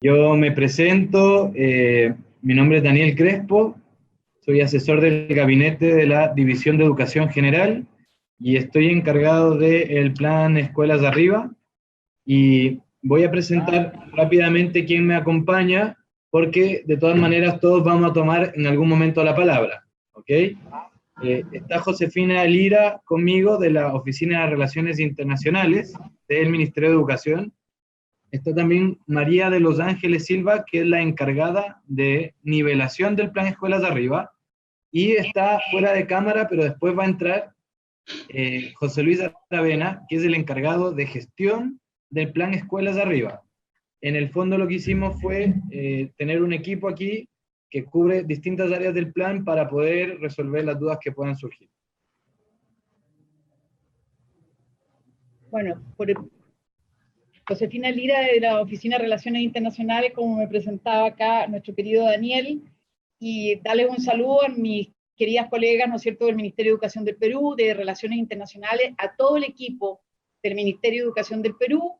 Yo me presento, mi nombre es Daniel Crespo, soy asesor del gabinete de la División de Educación General y estoy encargado del plan Escuelas de Arriba, y voy a presentar rápidamente quién me acompaña, porque de todas maneras todos vamos a tomar en algún momento la palabra, ¿ok? Está Josefina Lira conmigo de la Oficina de Relaciones Internacionales del Ministerio de Educación. Está también María de los Ángeles Silva, que es la encargada de nivelación del plan Escuelas de Arriba, y está fuera de cámara, pero después va a entrar José Luis Aravena, que es el encargado de gestión del plan Escuelas de Arriba. En el fondo lo que hicimos fue tener un equipo aquí que cubre distintas áreas del plan para poder resolver las dudas que puedan surgir. Bueno, Josefina Lira de la Oficina de Relaciones Internacionales, como me presentaba acá nuestro querido Daniel, y darles un saludo a mis queridas colegas, ¿no es cierto?, del Ministerio de Educación del Perú, de Relaciones Internacionales, a todo el equipo del Ministerio de Educación del Perú,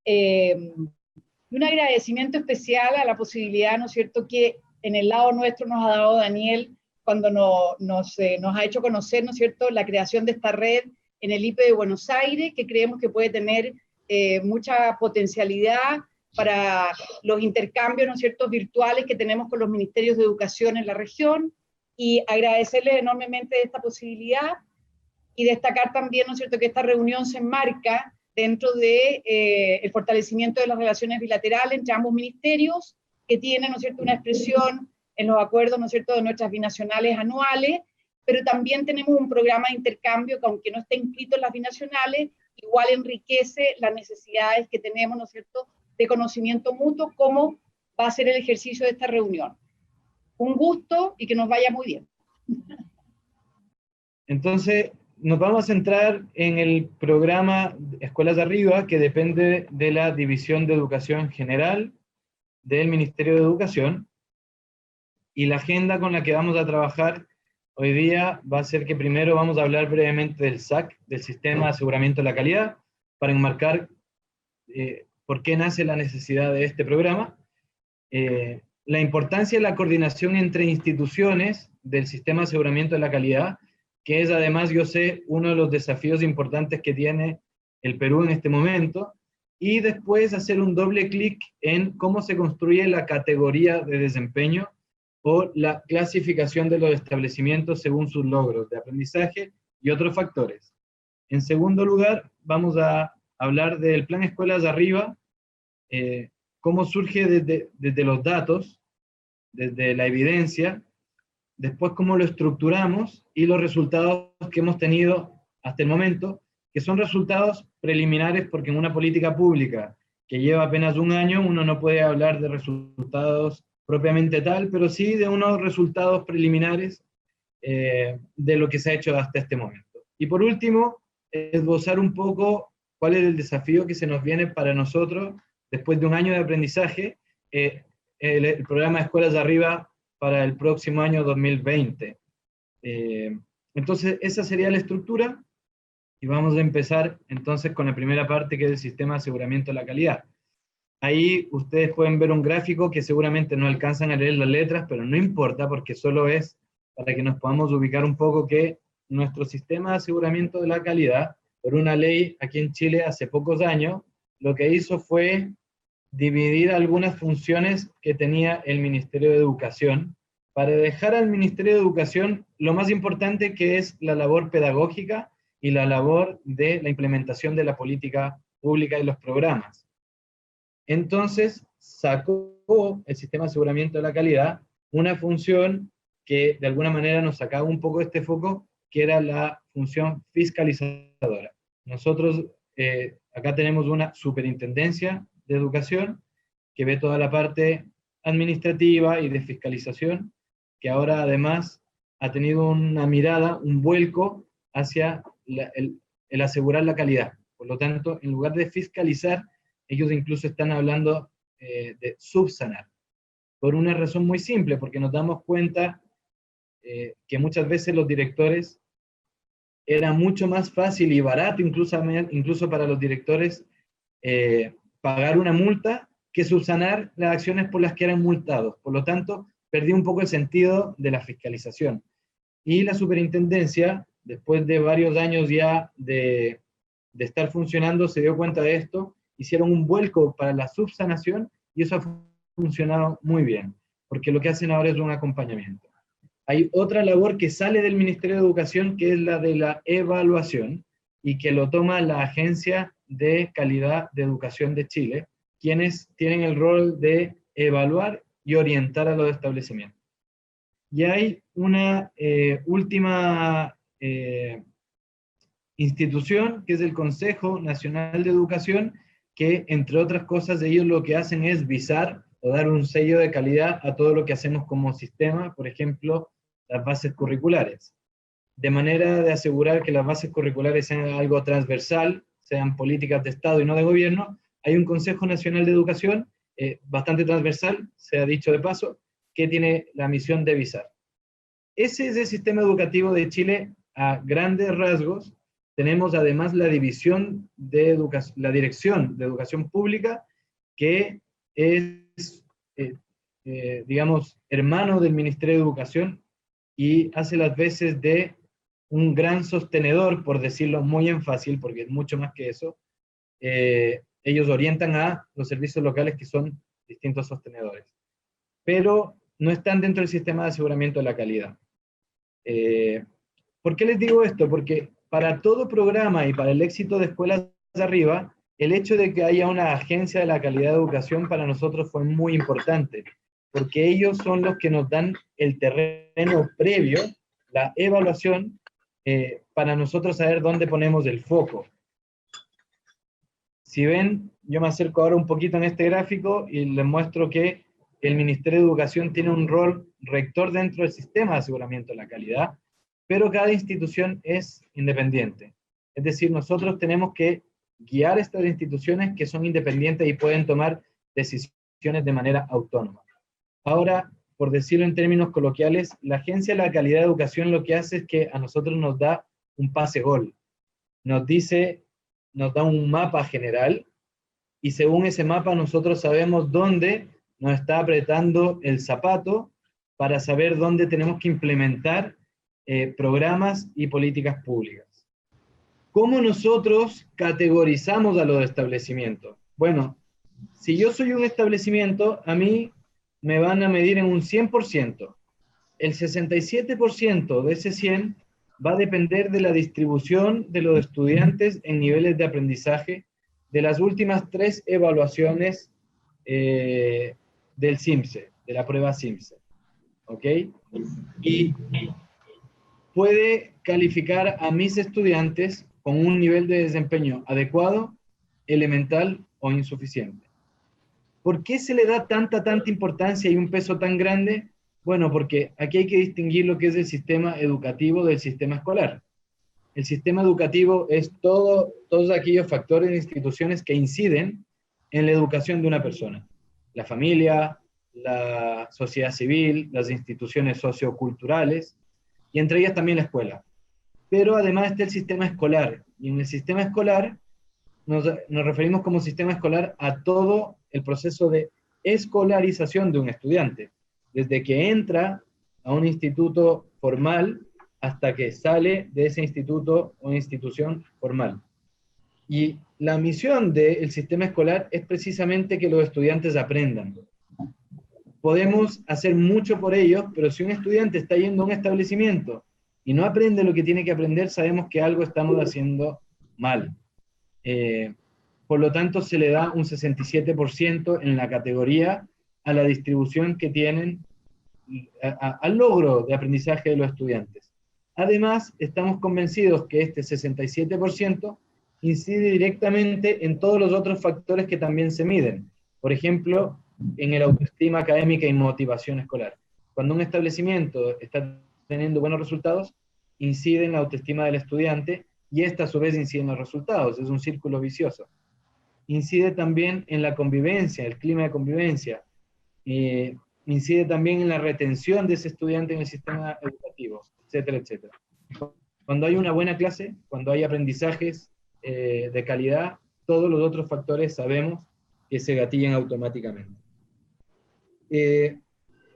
y un agradecimiento especial a la posibilidad, ¿no es cierto?, que en el lado nuestro nos ha dado Daniel cuando nos ha hecho conocer, ¿no es cierto?, la creación de esta red en el IPE de Buenos Aires, que creemos que puede tener mucha potencialidad para los intercambios, ¿no es cierto?, virtuales que tenemos con los ministerios de educación en la región, y agradecerles enormemente esta posibilidad, y destacar también, ¿no es cierto?, que esta reunión se enmarca dentro de el fortalecimiento de las relaciones bilaterales entre ambos ministerios, que tienen, ¿no es cierto?, una expresión en los acuerdos, ¿no es cierto?, de nuestras binacionales anuales, pero también tenemos un programa de intercambio que, aunque no esté inscrito en las binacionales, igual enriquece las necesidades que tenemos, ¿no es cierto?, de conocimiento mutuo, como va a ser el ejercicio de esta reunión. Un gusto y que nos vaya muy bien. Entonces, nos vamos a centrar en el programa Escuelas de Arriba, que depende de la División de Educación General del Ministerio de Educación, y la agenda con la que vamos a trabajar hoy día va a ser que primero vamos a hablar brevemente del SAC, del Sistema de Aseguramiento de la Calidad, para enmarcar por qué nace la necesidad de este programa, la importancia de la coordinación entre instituciones del Sistema de Aseguramiento de la Calidad, que es además, yo sé, uno de los desafíos importantes que tiene el Perú en este momento, y después hacer un doble clic en cómo se construye la categoría de desempeño o la clasificación de los establecimientos según sus logros de aprendizaje y otros factores. En segundo lugar, vamos a hablar del plan Escuelas de Arriba, cómo surge desde los datos, desde la evidencia, después cómo lo estructuramos y los resultados que hemos tenido hasta el momento, que son resultados preliminares, porque en una política pública que lleva apenas un año, uno no puede hablar de resultados propiamente tal, pero sí de unos resultados preliminares de lo que se ha hecho hasta este momento. Y por último, esbozar un poco cuál es el desafío que se nos viene para nosotros después de un año de aprendizaje, el programa Escuelas de Arriba para el próximo año 2020. Entonces, esa sería la estructura, y vamos a empezar entonces con la primera parte, que es el Sistema de Aseguramiento de la Calidad. Ahí ustedes pueden ver un gráfico que seguramente no alcanzan a leer las letras, pero no importa, porque solo es para que nos podamos ubicar un poco que nuestro sistema de aseguramiento de la calidad, por una ley aquí en Chile hace pocos años, lo que hizo fue dividir algunas funciones que tenía el Ministerio de Educación, para dejar al Ministerio de Educación lo más importante, que es la labor pedagógica y la labor de la implementación de la política pública y los programas. Entonces, sacó el Sistema de Aseguramiento de la Calidad una función que de alguna manera nos sacaba un poco de este foco, que era la función fiscalizadora. Nosotros acá tenemos una superintendencia de educación que ve toda la parte administrativa y de fiscalización, que ahora además ha tenido una mirada, un vuelco hacia el asegurar la calidad. Por lo tanto, en lugar de fiscalizar, ellos incluso están hablando de subsanar, por una razón muy simple, porque nos damos cuenta que muchas veces los directores, era mucho más fácil y barato incluso para los directores pagar una multa que subsanar las acciones por las que eran multados. Por lo tanto, perdí un poco el sentido de la fiscalización. Y la superintendencia, después de varios años ya de estar funcionando, se dio cuenta de esto, hicieron un vuelco para la subsanación y eso ha funcionado muy bien, porque lo que hacen ahora es un acompañamiento. Hay otra labor que sale del Ministerio de Educación, que es la de la evaluación, y que lo toma la Agencia de Calidad de Educación de Chile, quienes tienen el rol de evaluar y orientar a los establecimientos. Y hay una última institución, que es el Consejo Nacional de Educación, que entre otras cosas ellos lo que hacen es visar o dar un sello de calidad a todo lo que hacemos como sistema, por ejemplo, las bases curriculares, de manera de asegurar que las bases curriculares sean algo transversal, sean políticas de Estado y no de gobierno. Hay un Consejo Nacional de Educación bastante transversal, se ha dicho de paso, que tiene la misión de visar. Ese es el sistema educativo de Chile a grandes rasgos. Tenemos además la división de educación, la Dirección de Educación Pública, que es, digamos, hermano del Ministerio de Educación y hace las veces de un gran sostenedor, por decirlo muy en fácil, porque es mucho más que eso. Ellos orientan a los servicios locales que son distintos sostenedores, pero no están dentro del sistema de aseguramiento de la calidad. ¿Por qué les digo esto? Porque para todo programa y para el éxito de Escuelas Arriba, el hecho de que haya una agencia de la calidad de educación para nosotros fue muy importante, porque ellos son los que nos dan el terreno previo, la evaluación, para nosotros saber dónde ponemos el foco. Si ven, yo me acerco ahora un poquito en este gráfico y les muestro que el Ministerio de Educación tiene un rol rector dentro del sistema de aseguramiento de la calidad, pero cada institución es independiente. Es decir, nosotros tenemos que guiar estas instituciones que son independientes y pueden tomar decisiones de manera autónoma. Ahora, por decirlo en términos coloquiales, la Agencia de la Calidad de Educación lo que hace es que a nosotros nos da un pase-gol. Nos dice, nos da un mapa general, y según ese mapa nosotros sabemos dónde nos está apretando el zapato para saber dónde tenemos que implementar programas y políticas públicas. ¿Cómo nosotros categorizamos a los establecimientos? Bueno, si yo soy un establecimiento, a mí me van a medir en un 100%. El 67% de ese 100 va a depender de la distribución de los estudiantes en niveles de aprendizaje de las últimas 3 evaluaciones del CIMSE, de la prueba CIMSE. ¿Ok? Y puede calificar a mis estudiantes con un nivel de desempeño adecuado, elemental o insuficiente. ¿Por qué se le da tanta importancia y un peso tan grande? Bueno, porque aquí hay que distinguir lo que es el sistema educativo del sistema escolar. El sistema educativo es todos aquellos factores e instituciones que inciden en la educación de una persona. La familia, la sociedad civil, las instituciones socioculturales, y entre ellas también la escuela. Pero además está el sistema escolar, y en el sistema escolar nos referimos como sistema escolar a todo el proceso de escolarización de un estudiante, desde que entra a un instituto formal hasta que sale de ese instituto o institución formal. Y la misión del sistema escolar es precisamente que los estudiantes aprendan. Podemos hacer mucho por ellos, pero si un estudiante está yendo a un establecimiento y no aprende lo que tiene que aprender, sabemos que algo estamos haciendo mal. Por lo tanto, se le da un 67% en la categoría a la distribución que tienen, al logro de aprendizaje de los estudiantes. Además, estamos convencidos que este 67% incide directamente en todos los otros factores que también se miden. Por ejemplo, en el autoestima académica y motivación escolar. Cuando un establecimiento está teniendo buenos resultados, incide en la autoestima del estudiante y esta a su vez incide en los resultados. Es un círculo vicioso. Incide también en la convivencia, el clima de convivencia. Incide también en la retención de ese estudiante en el sistema educativo, etcétera, etcétera. Cuando hay una buena clase, cuando hay aprendizajes de calidad, todos los otros factores sabemos que se gatillen automáticamente.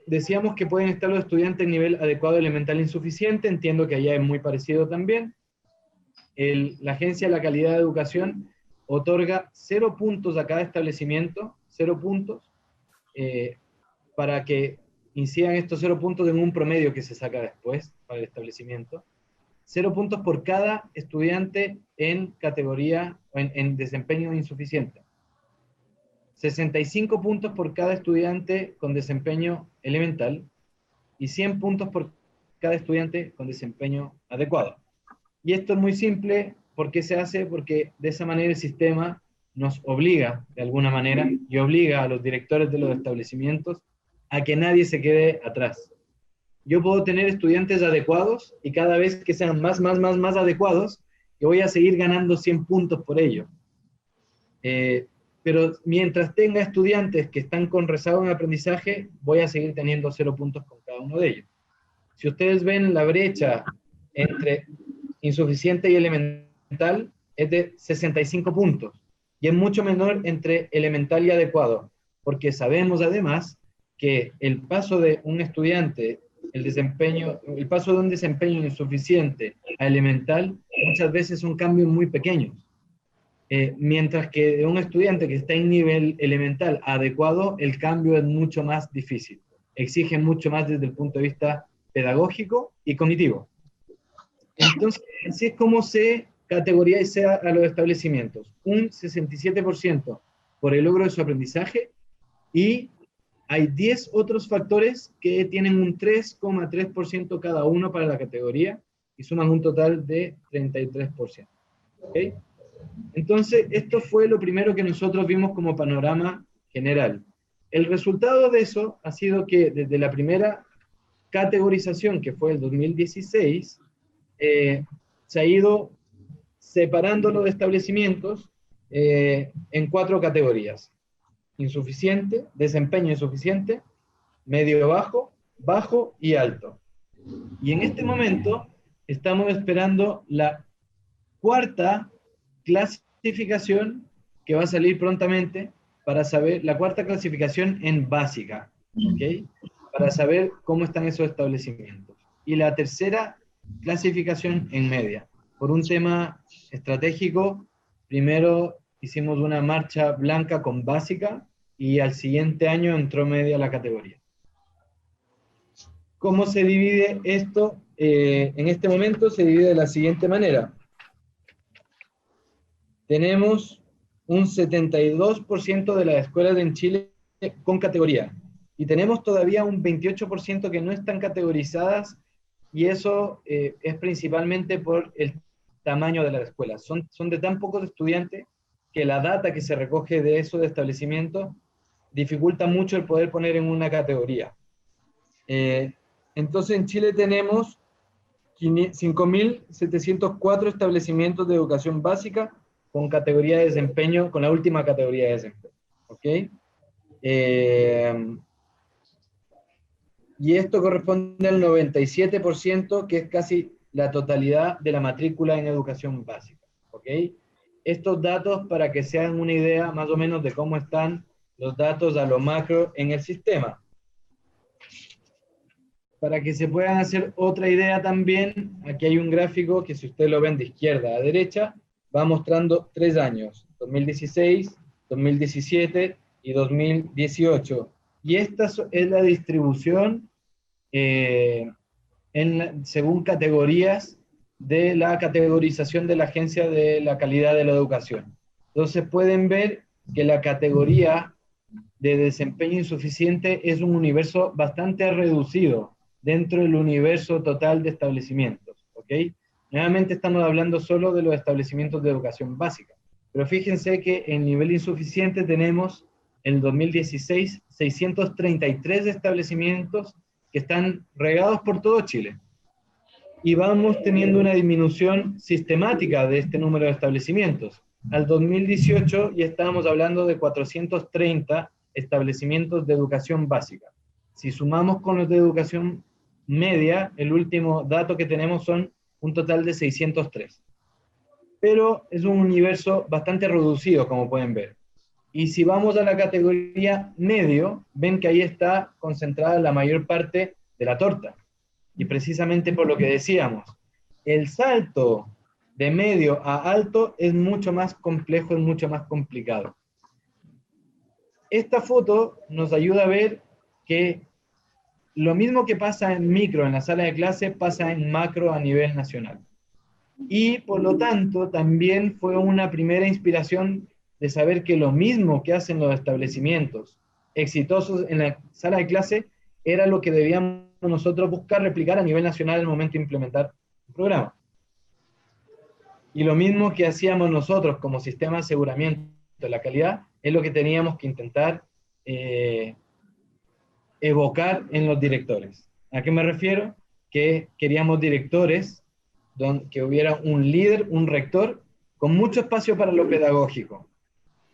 Decíamos que pueden estar los estudiantes en nivel adecuado, elemental, insuficiente. Entiendo que allá es muy parecido también. La Agencia de la Calidad de Educación otorga 0 puntos a cada establecimiento, 0 puntos, para que incidan estos 0 puntos en un promedio que se saca después para el establecimiento. 0 puntos por cada estudiante en categoría, en desempeño insuficiente. 65 puntos por cada estudiante con desempeño elemental y 100 puntos por cada estudiante con desempeño adecuado. Y esto es muy simple. ¿Por qué se hace? Porque de esa manera el sistema nos obliga, de alguna manera, y obliga a los directores de los establecimientos a que nadie se quede atrás. Yo puedo tener estudiantes adecuados y cada vez que sean más adecuados, yo voy a seguir ganando 100 puntos por ello. Pero mientras tenga estudiantes que están con rezago en aprendizaje, voy a seguir teniendo 0 puntos con cada uno de ellos. Si ustedes ven la brecha entre insuficiente y elemental, es de 65 puntos, y es mucho menor entre elemental y adecuado, porque sabemos además que el paso de un estudiante, el paso de un desempeño insuficiente a elemental, muchas veces son cambios muy pequeños. Mientras que de un estudiante que está en nivel elemental adecuado, el cambio es mucho más difícil. Exige mucho más desde el punto de vista pedagógico y cognitivo. Entonces, así es como se categoriza a los establecimientos. Un 67% por el logro de su aprendizaje, y hay 10 otros factores que tienen un 3,3% cada uno para la categoría y suman un total de 33%. ¿Okay? Entonces, esto fue lo primero que nosotros vimos como panorama general. El resultado de eso ha sido que desde la primera categorización, que fue el 2016, se ha ido separando los establecimientos en 4 categorías: insuficiente, desempeño insuficiente, medio bajo, bajo y alto. Y en este momento estamos esperando la 4ª clasificación que va a salir prontamente, para saber la 4ª clasificación en básica, ¿ok? Para saber cómo están esos establecimientos. Y la 3ª clasificación en media. Por un tema estratégico, primero hicimos una marcha blanca con básica y al siguiente año entró media la categoría. ¿Cómo se divide esto? En este momento se divide de la siguiente manera. Tenemos un 72% de las escuelas en Chile con categoría, y tenemos todavía un 28% que no están categorizadas, y eso es principalmente por el tamaño de las escuelas. Son de tan pocos estudiantes que la data que se recoge de esos establecimientos dificulta mucho el poder poner en una categoría. Entonces en Chile tenemos 5.704 establecimientos de educación básica con categoría de desempeño, con la última categoría de desempeño. ¿Ok? Y esto corresponde al 97%, que es casi la totalidad de la matrícula en educación básica. ¿Ok? Estos datos, para que se hagan una idea más o menos de cómo están los datos a lo macro en el sistema. Para que se puedan hacer otra idea también, aquí hay un gráfico que, si ustedes lo ven de izquierda a derecha, va mostrando 3 años, 2016, 2017 y 2018. Y esta es la distribución según categorías de la categorización de la Agencia de la Calidad de la Educación. Entonces pueden ver que la categoría de desempeño insuficiente es un universo bastante reducido dentro del universo total de establecimientos. ¿Ok? Nuevamente estamos hablando solo de los establecimientos de educación básica, pero fíjense que en nivel insuficiente tenemos en el 2016 633 establecimientos que están regados por todo Chile, y vamos teniendo una disminución sistemática de este número de establecimientos. Al 2018 ya estábamos hablando de 430 establecimientos de educación básica. Si sumamos con los de educación media, el último dato que tenemos son un total de 603. Pero es un universo bastante reducido, como pueden ver. Y si vamos a la categoría medio, ven que ahí está concentrada la mayor parte de la torta. Y precisamente por lo que decíamos, el salto de medio a alto es mucho más complejo, es mucho más complicado. Esta foto nos ayuda a ver que lo mismo que pasa en micro en la sala de clase pasa en macro a nivel nacional. Y por lo tanto también fue una primera inspiración de saber que lo mismo que hacen los establecimientos exitosos en la sala de clase era lo que debíamos nosotros buscar replicar a nivel nacional al momento de implementar el programa. Y lo mismo que hacíamos nosotros como sistema de aseguramiento de la calidad es lo que teníamos que intentar evocar en los directores. ¿A qué me refiero? Que queríamos directores donde que hubiera un líder, un rector, con mucho espacio para lo pedagógico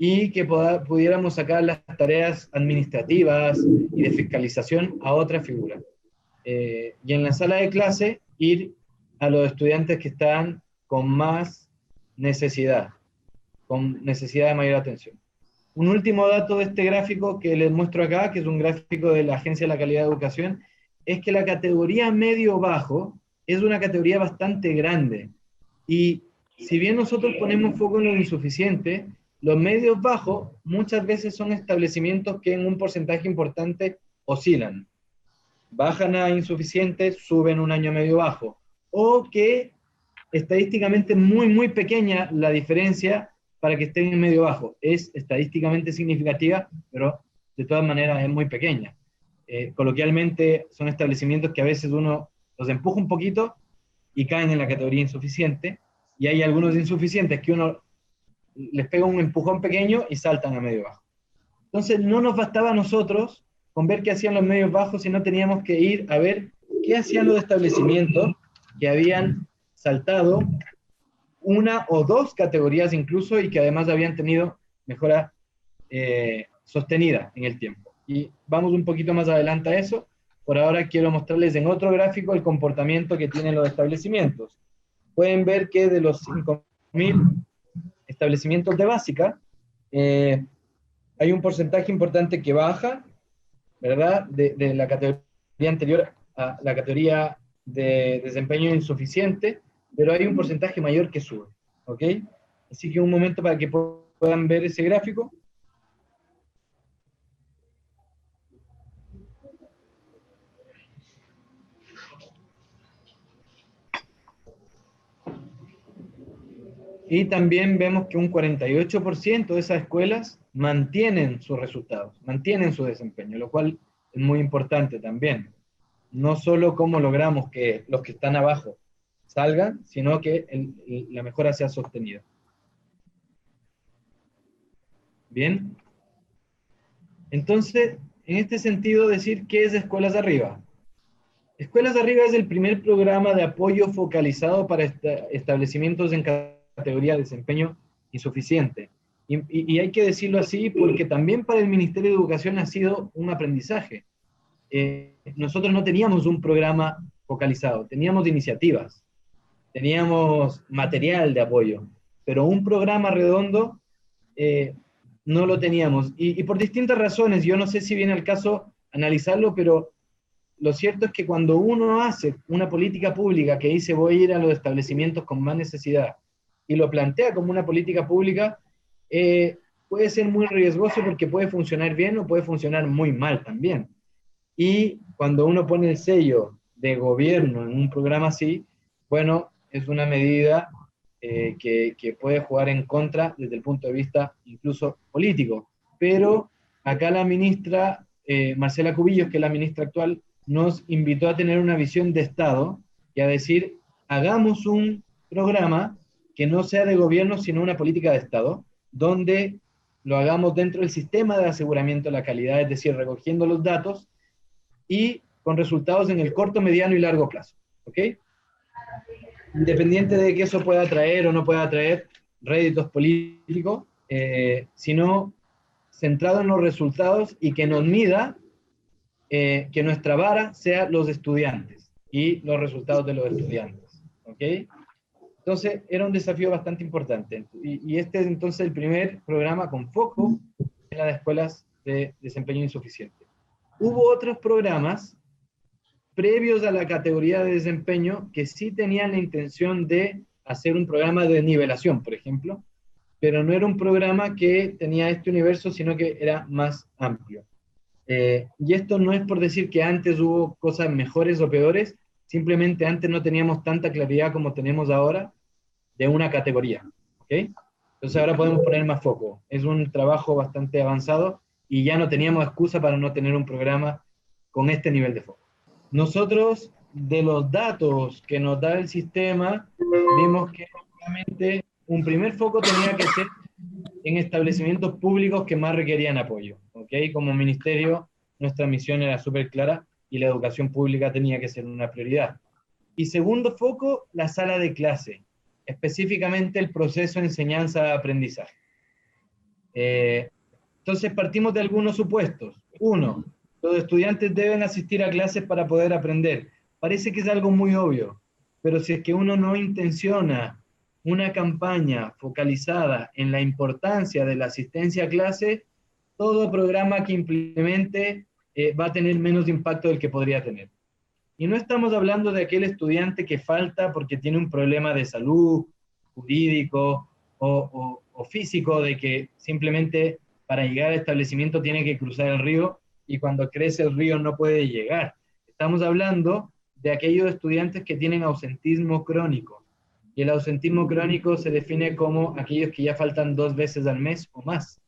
y que pudiéramos sacar las tareas administrativas y de fiscalización a otra figura. Y en la sala de clase ir a los estudiantes que están con más necesidad, con necesidad de mayor atención. Un último dato de este gráfico que les muestro acá, que es un gráfico de la Agencia de la Calidad de Educación, es que la categoría medio-bajo es una categoría bastante grande. Y si bien nosotros ponemos foco en lo insuficiente, los medios bajos muchas veces son establecimientos que en un porcentaje importante oscilan. Bajan a insuficientes, suben un año medio bajo. O que estadísticamente es muy, muy pequeña la diferencia para que estén en medio bajo. Es estadísticamente significativa, pero de todas maneras es muy pequeña. Coloquialmente son establecimientos que a veces uno los empuja un poquito y caen en la categoría insuficiente, y hay algunos insuficientes que uno les pega un empujón pequeño y saltan a medio bajo. Entonces no nos bastaba a nosotros con ver qué hacían los medios bajos, sino teníamos que ir a ver qué hacían los establecimientos que habían saltado una o dos categorías incluso y que además habían tenido mejora sostenida en el tiempo. Y vamos un poquito más adelante a eso. Por ahora quiero mostrarles en otro gráfico el comportamiento que tienen los establecimientos. Pueden ver que de los 5.000 establecimientos de básica, hay un porcentaje importante que baja, ¿verdad? De la categoría anterior a la categoría de desempeño insuficiente, pero hay un porcentaje mayor que sube, ¿ok? Así que un momento para que puedan ver ese gráfico. Y también vemos que un 48% de esas escuelas mantienen sus resultados, mantienen su desempeño, lo cual es muy importante también. No solo cómo logramos que los que están abajo salgan, sino que la mejora sea sostenida. Bien. Entonces, en este sentido, decir qué es Escuelas de Arriba. Escuelas de Arriba es el primer programa de apoyo focalizado para establecimientos en categoría de desempeño insuficiente. Y hay que decirlo así porque también para el Ministerio de Educación ha sido un aprendizaje. Nosotros no teníamos un programa focalizado, teníamos iniciativas, teníamos material de apoyo, pero un programa redondo no lo teníamos. Y por distintas razones, yo no sé si viene al caso analizarlo, pero lo cierto es que cuando uno hace una política pública que dice voy a ir a los establecimientos con más necesidad y lo plantea como una política pública, puede ser muy riesgoso porque puede funcionar bien o puede funcionar muy mal también. Y cuando uno pone el sello de gobierno en un programa así, bueno, es una medida que puede jugar en contra desde el punto de vista incluso político. Pero acá la ministra Marcela Cubillos, que es la ministra actual, nos invitó a tener una visión de Estado y a decir, hagamos un programa que no sea de gobierno, sino una política de Estado, donde lo hagamos dentro del sistema de aseguramiento de la calidad, es decir, recogiendo los datos y con resultados en el corto, mediano y largo plazo. ¿Ok? Independiente de que eso pueda traer o no pueda traer réditos políticos, sino centrado en los resultados y que nos mida, que nuestra vara sea los estudiantes y los resultados de los estudiantes. ¿Ok? Entonces, era un desafío bastante importante. Y este es entonces el primer programa con foco las escuelas de desempeño insuficiente. Hubo otros programas previos a la categoría de desempeño que sí tenían la intención de hacer un programa de nivelación, por ejemplo, pero no era un programa que tenía este universo, sino que era más amplio. Y esto no es por decir que antes hubo cosas mejores o peores, simplemente antes no teníamos tanta claridad como tenemos ahora de una categoría, ¿ok? Entonces ahora podemos poner más foco. Es un trabajo bastante avanzado y ya no teníamos excusa para no tener un programa con este nivel de foco. Nosotros, de los datos que nos da el sistema, vimos que obviamente un primer foco tenía que ser en establecimientos públicos que más requerían apoyo, ¿ok? Como ministerio, nuestra misión era súper clara y la educación pública tenía que ser una prioridad. Y segundo foco, la sala de clase, específicamente el proceso de enseñanza-aprendizaje. Entonces partimos de algunos supuestos. Uno, los estudiantes deben asistir a clases para poder aprender. Parece que es algo muy obvio, pero si es que uno no intenciona una campaña focalizada en la importancia de la asistencia a clase, todo programa que implemente va a tener menos impacto del que podría tener. Y no estamos hablando de aquel estudiante que falta porque tiene un problema de salud, jurídico o físico, de que simplemente para llegar al establecimiento tiene que cruzar el río y cuando crece el río no puede llegar. Estamos hablando de aquellos estudiantes que tienen ausentismo crónico. Y el ausentismo crónico se define como aquellos que ya faltan 2 veces al mes o más.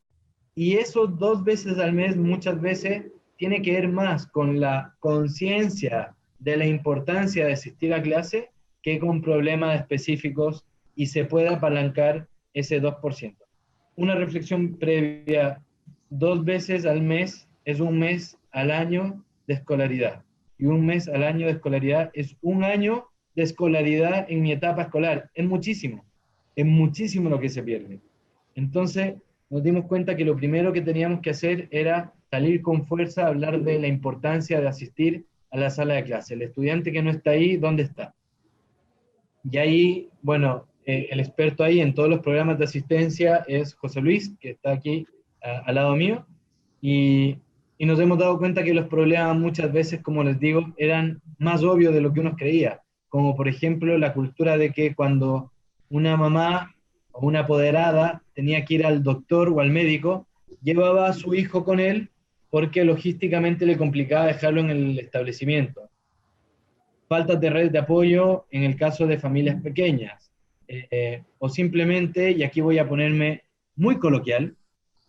Y esos 2 veces al mes muchas veces tiene que ver más con la conciencia de la importancia de asistir a clase que con problemas específicos y se puede apalancar ese 2%. Una reflexión previa, 2 veces al mes es un mes al año de escolaridad. Y un mes al año de escolaridad es un año de escolaridad en mi etapa escolar. Es muchísimo lo que se pierde. Entonces, nos dimos cuenta que lo primero que teníamos que hacer era salir con fuerza a hablar de la importancia de asistir a la sala de clase. El estudiante que no está ahí, ¿dónde está? Y ahí, bueno, el experto ahí en todos los programas de asistencia es José Luis, que está aquí al lado mío, y nos hemos dado cuenta que los problemas muchas veces, como les digo, eran más obvios de lo que uno creía, como por ejemplo la cultura de que cuando una mamá o una apoderada tenía que ir al doctor o al médico, llevaba a su hijo con él porque logísticamente le complicaba dejarlo en el establecimiento. Faltas de red de apoyo en el caso de familias pequeñas, o simplemente, y aquí voy a ponerme muy coloquial,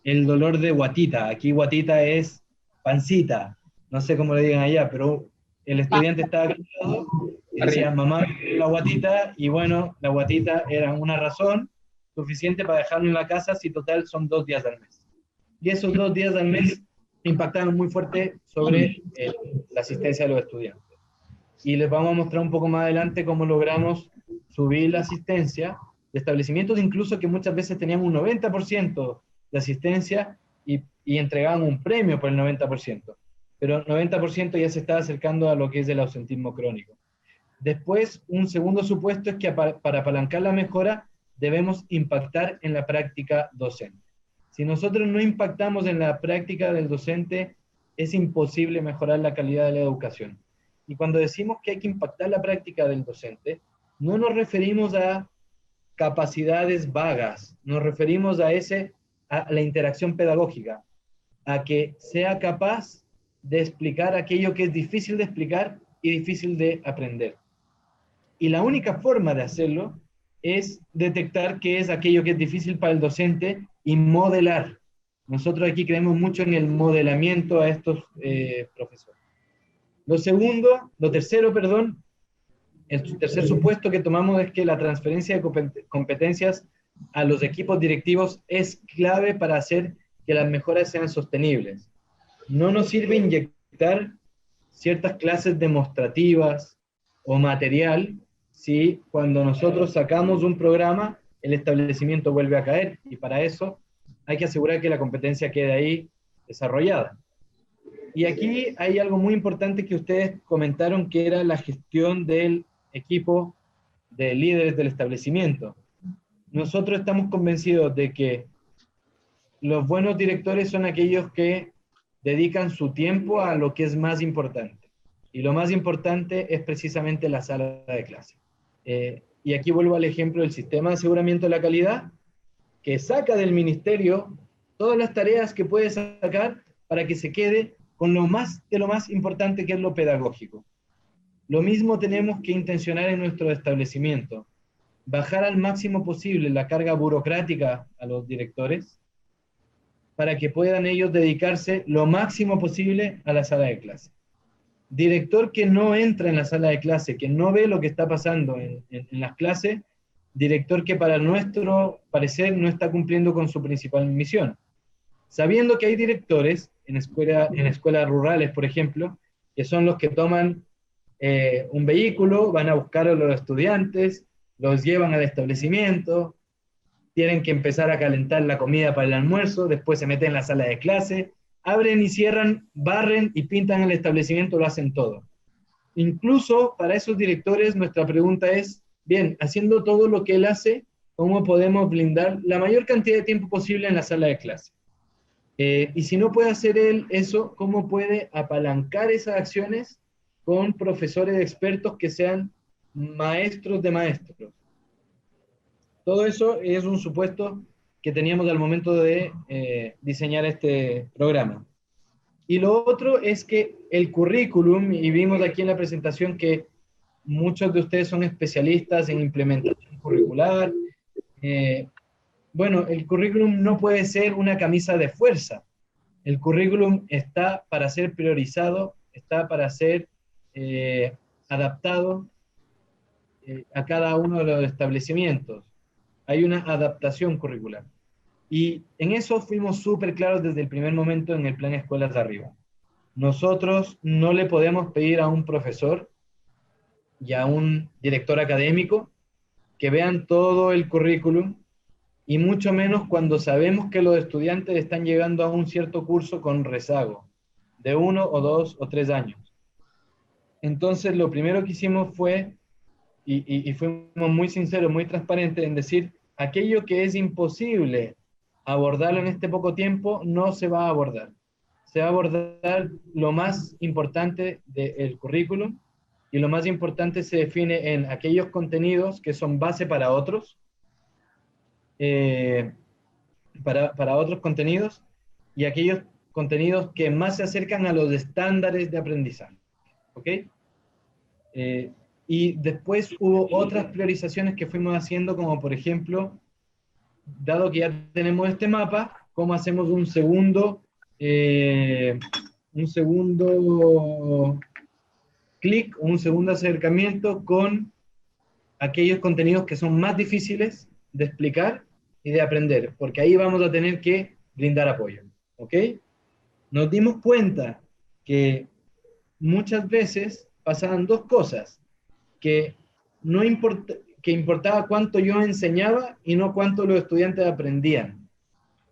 el dolor de guatita. Aquí guatita es pancita, no sé cómo le digan allá, pero el estudiante estaba cansado y decía, mamá, la guatita, y bueno, la guatita era una razón suficiente para dejarlo en la casa si total son 2 días al mes. Y esos 2 días al mes impactaron muy fuerte sobre la asistencia de los estudiantes. Y les vamos a mostrar un poco más adelante cómo logramos subir la asistencia de establecimientos incluso que muchas veces tenían un 90% de asistencia y entregaban un premio por el 90%, pero el 90% ya se estaba acercando a lo que es el ausentismo crónico. Después, un segundo supuesto es que para apalancar la mejora debemos impactar en la práctica docente. Si nosotros no impactamos en la práctica del docente, es imposible mejorar la calidad de la educación. Y cuando decimos que hay que impactar la práctica del docente, no nos referimos a capacidades vagas, nos referimos a la interacción pedagógica, a que sea capaz de explicar aquello que es difícil de explicar y difícil de aprender. Y la única forma de hacerlo es detectar qué es aquello que es difícil para el docente y modelar. Nosotros aquí creemos mucho en el modelamiento a estos profesores. Lo tercero, el tercer supuesto que tomamos es que la transferencia de competencias a los equipos directivos es clave para hacer que las mejoras sean sostenibles. No nos sirve inyectar ciertas clases demostrativas o material si cuando nosotros sacamos un programa el establecimiento vuelve a caer, y para eso hay que asegurar que la competencia quede ahí desarrollada. Y aquí hay algo muy importante que ustedes comentaron, que era la gestión del equipo de líderes del establecimiento. Nosotros estamos convencidos de que los buenos directores son aquellos que dedican su tiempo a lo que es más importante. Y lo más importante es precisamente la sala de clase. Y aquí vuelvo al ejemplo del sistema de aseguramiento de la calidad, que saca del ministerio todas las tareas que puede sacar para que se quede con lo más importante, que es lo pedagógico. Lo mismo tenemos que intencionar en nuestro establecimiento. Bajar al máximo posible la carga burocrática a los directores para que puedan ellos dedicarse lo máximo posible a la sala de clase. Director que no entra en la sala de clase, que no ve lo que está pasando en las clases, director que para nuestro parecer no está cumpliendo con su principal misión. Sabiendo que hay directores en escuelas rurales, por ejemplo, que son los que toman un vehículo, van a buscar a los estudiantes, los llevan al establecimiento, tienen que empezar a calentar la comida para el almuerzo, después se meten en la sala de clase, abren y cierran, barren y pintan el establecimiento, lo hacen todo. Incluso para esos directores nuestra pregunta es, bien, haciendo todo lo que él hace, ¿cómo podemos blindar la mayor cantidad de tiempo posible en la sala de clase? Y si no puede hacer él eso, ¿cómo puede apalancar esas acciones con profesores expertos que sean maestros de maestros? Todo eso es un supuesto que teníamos al momento de diseñar este programa. Y lo otro es que el currículum, y vimos aquí en la presentación que muchos de ustedes son especialistas en implementación curricular. Bueno, el currículum no puede ser una camisa de fuerza. El currículum está para ser priorizado, está para ser adaptado a cada uno de los establecimientos. Hay una adaptación curricular. Y en eso fuimos súper claros desde el primer momento en el plan Escuelas de Arriba. Nosotros no le podemos pedir a un profesor y a un director académico que vean todo el currículum, y mucho menos cuando sabemos que los estudiantes están llegando a un cierto curso con rezago de 1 o 2 o 3 años. Entonces lo primero que hicimos fue, y fuimos muy sinceros, muy transparentes en decir, aquello que es imposible abordarlo en este poco tiempo, no se va a abordar. Se va a abordar lo más importante del currículum, y lo más importante se define en aquellos contenidos que son base para otros, para otros contenidos, y aquellos contenidos que más se acercan a los estándares de aprendizaje. ¿Ok? Y después hubo otras priorizaciones que fuimos haciendo, como por ejemplo, dado que ya tenemos este mapa, ¿cómo hacemos un segundo clic, un segundo acercamiento con aquellos contenidos que son más difíciles de explicar y de aprender? Porque ahí vamos a tener que brindar apoyo. ¿Ok? Nos dimos cuenta que muchas veces pasaban dos cosas, que no que importaba cuánto yo enseñaba y no cuánto los estudiantes aprendían.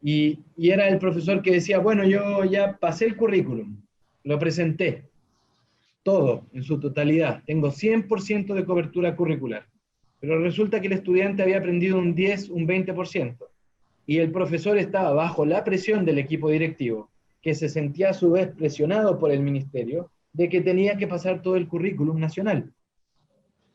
Y era el profesor que decía, bueno, yo ya pasé el currículum, lo presenté, todo en su totalidad, tengo 100% de cobertura curricular, pero resulta que el estudiante había aprendido un 10, un 20%, y el profesor estaba bajo la presión del equipo directivo, que se sentía a su vez presionado por el ministerio, de que tenía que pasar todo el currículum nacional.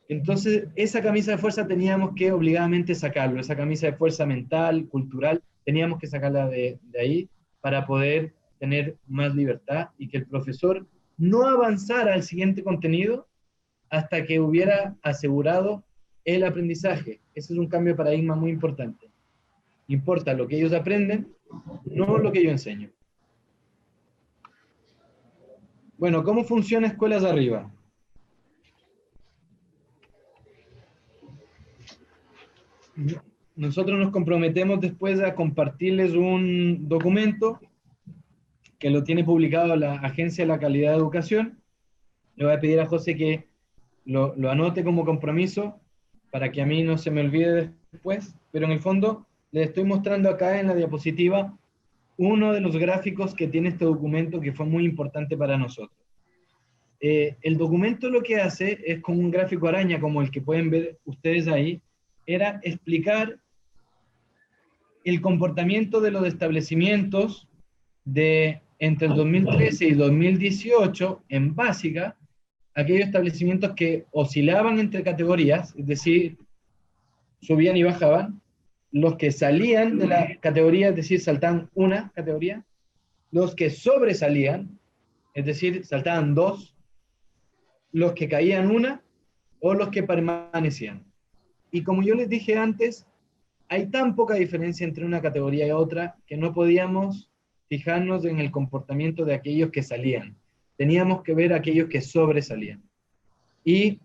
Entonces, esa camisa de fuerza teníamos que obligadamente sacarlo, esa camisa de fuerza mental, cultural, teníamos que sacarla de ahí para poder tener más libertad y que el profesor no avanzara al siguiente contenido hasta que hubiera asegurado el aprendizaje. Ese es un cambio de paradigma muy importante. Importa lo que ellos aprenden, no lo que yo enseño. Bueno, ¿cómo funciona Escuelas de Arriba? Nosotros nos comprometemos después a compartirles un documento que lo tiene publicado la Agencia de la Calidad de Educación. Le voy a pedir a José que lo anote como compromiso para que a mí no se me olvide después, pero en el fondo les estoy mostrando acá en la diapositiva uno de los gráficos que tiene este documento que fue muy importante para nosotros. El documento lo que hace es como un gráfico araña, como el que pueden ver ustedes ahí, era explicar el comportamiento de los establecimientos de entre el 2013 y 2018 en básica, aquellos establecimientos que oscilaban entre categorías, es decir, subían y bajaban, los que salían de la categoría, es decir, saltaban una categoría, los que sobresalían, es decir, saltaban dos, los que caían una o los que permanecían. Y como yo les dije antes, hay tan poca diferencia entre una categoría y otra que no podíamos fijarnos en el comportamiento de aquellos que salían. Teníamos que ver a aquellos que sobresalían. Y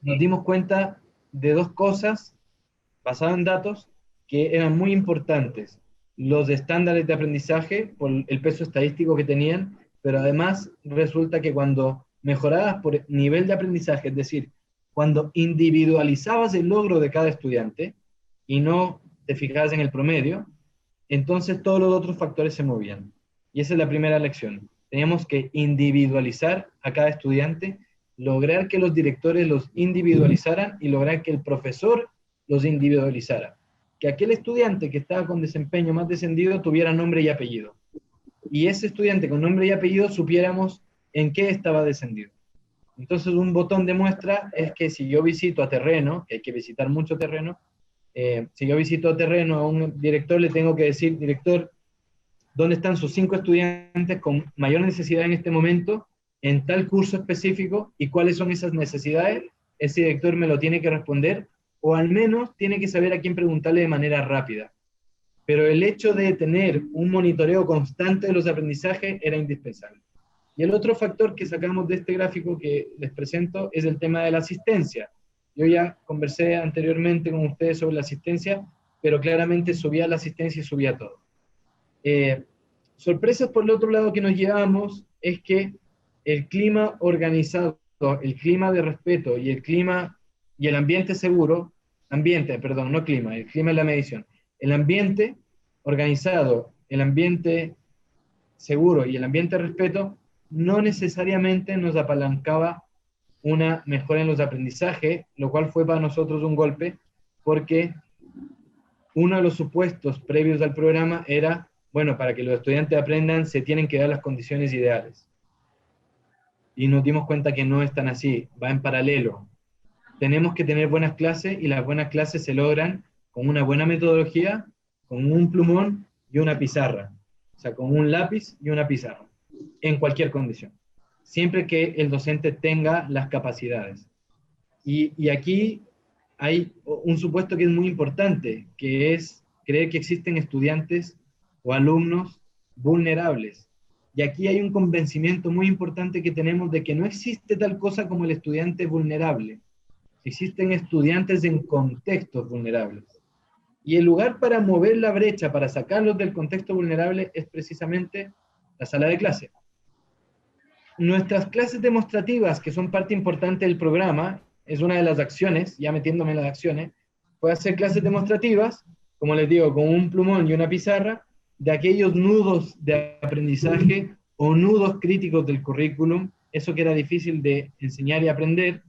nos dimos cuenta de dos cosas basadas en datos que eran muy importantes. Los estándares de aprendizaje, por el peso estadístico que tenían, pero además resulta que cuando mejorabas por nivel de aprendizaje, es decir, cuando individualizabas el logro de cada estudiante y no te fijabas en el promedio, entonces todos los otros factores se movían. Y esa es la primera lección. Teníamos que individualizar a cada estudiante, lograr que los directores los individualizaran y lograr que el profesor los individualizara. Que aquel estudiante que estaba con desempeño más descendido tuviera nombre y apellido. Y ese estudiante con nombre y apellido supiéramos en qué estaba descendido. Entonces un botón de muestra es que si yo visito a terreno, que hay que visitar mucho terreno, si yo visito a terreno a un director, le tengo que decir, director, ¿dónde están sus 5 estudiantes con mayor necesidad en este momento, en tal curso específico, y cuáles son esas necesidades? Ese director me lo tiene que responder, o al menos tiene que saber a quién preguntarle de manera rápida. Pero el hecho de tener un monitoreo constante de los aprendizajes era indispensable. Y el otro factor que sacamos de este gráfico que les presento es el tema de la asistencia. Yo ya conversé anteriormente con ustedes sobre la asistencia, pero claramente subía la asistencia y subía todo. Sorpresas por el otro lado que nos llevamos es que el clima organizado, el clima de respeto y el clima y el ambiente seguro, no clima, el clima es la medición, el ambiente organizado, el ambiente seguro y el ambiente de respeto no necesariamente nos apalancaba una mejora en los aprendizajes, lo cual fue para nosotros un golpe, porque uno de los supuestos previos al programa era, bueno, para que los estudiantes aprendan se tienen que dar las condiciones ideales. Y nos dimos cuenta que no es tan así, va en paralelo. Tenemos que tener buenas clases y las buenas clases se logran con una buena metodología, con un plumón y una pizarra. O sea, con un lápiz y una pizarra, en cualquier condición. Siempre que el docente tenga las capacidades. Y aquí hay un supuesto que es muy importante, que es creer que existen estudiantes o alumnos vulnerables. Y aquí hay un convencimiento muy importante que tenemos de que no existe tal cosa como el estudiante vulnerable. Existen estudiantes en contextos vulnerables. Y el lugar para mover la brecha, para sacarlos del contexto vulnerable, es precisamente la sala de clase. Nuestras clases demostrativas, que son parte importante del programa, es una de las acciones, ya metiéndome en las acciones, puede hacer clases demostrativas, como les digo, con un plumón y una pizarra, de aquellos nudos de aprendizaje o nudos críticos del currículum, eso que era difícil de enseñar y aprender.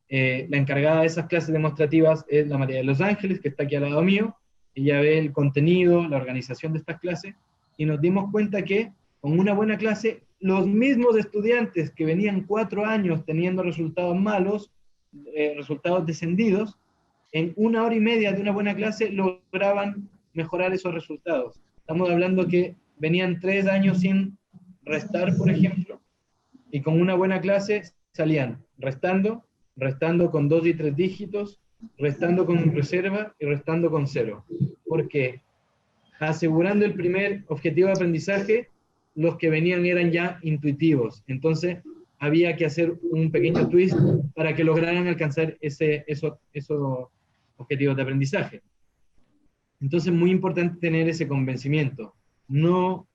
La encargada de esas clases demostrativas es la María de los Ángeles, que está aquí al lado mío. Ella ve el contenido, la organización de estas clases, y nos dimos cuenta que con una buena clase, los mismos estudiantes que venían 4 años teniendo resultados malos, resultados descendidos, en 1 hora y media de una buena clase lograban mejorar esos resultados. Estamos hablando que venían 3 años sin restar, por ejemplo, y con una buena clase salían restando, restando con 2 y 3 dígitos, restando con reserva y restando con 0. ¿Por qué? Asegurando el primer objetivo de aprendizaje, los que venían eran ya intuitivos. Entonces, había que hacer un pequeño twist para que lograran alcanzar esos objetivos de aprendizaje. Entonces, muy importante tener ese convencimiento. No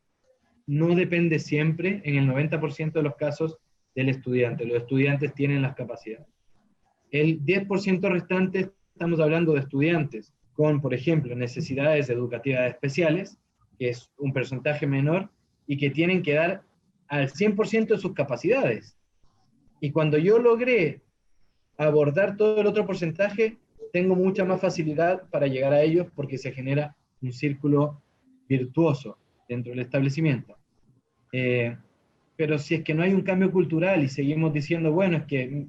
depende siempre, en el 90% de los casos, del estudiante. Los estudiantes tienen las capacidades. El 10% restante, estamos hablando de estudiantes con, por ejemplo, necesidades educativas especiales, que es un porcentaje menor, y que tienen que dar al 100% de sus capacidades. Y cuando yo logré abordar todo el otro porcentaje, tengo mucha más facilidad para llegar a ellos porque se genera un círculo virtuoso dentro del establecimiento. Pero si es que no hay un cambio cultural y seguimos diciendo, bueno, es que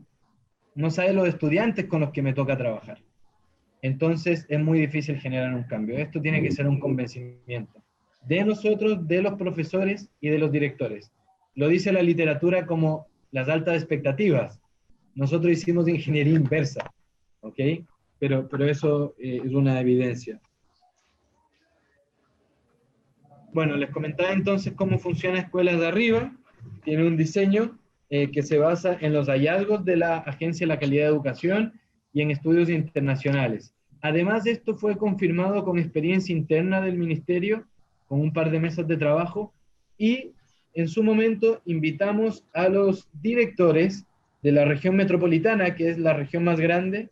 no saben los estudiantes con los que me toca trabajar, entonces es muy difícil generar un cambio. Esto tiene que ser un convencimiento de nosotros, de los profesores y de los directores. Lo dice la literatura como las altas expectativas. Nosotros hicimos ingeniería inversa, ¿ok? Pero eso es una evidencia. Bueno, les comentaba entonces cómo funciona Escuelas de Arriba. Tiene un diseño que se basa en los hallazgos de la Agencia de la Calidad de Educación y en estudios internacionales. Además, esto fue confirmado con experiencia interna del Ministerio, con un par de mesas de trabajo, y en su momento invitamos a los directores de la región metropolitana, que es la región más grande,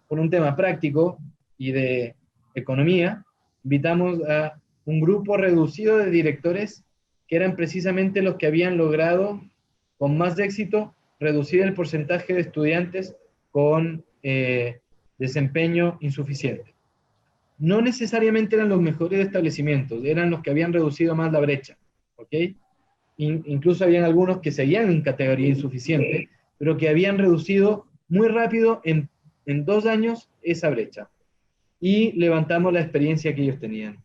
por un tema práctico y de economía, invitamos a un grupo reducido de directores que eran precisamente los que habían logrado con más éxito reducir el porcentaje de estudiantes con desempeño insuficiente. No necesariamente eran los mejores establecimientos, eran los que habían reducido más la brecha, ¿ok? Incluso habían algunos que seguían en categoría insuficiente, pero que habían reducido muy rápido en 2 años esa brecha. Y levantamos la experiencia que ellos tenían.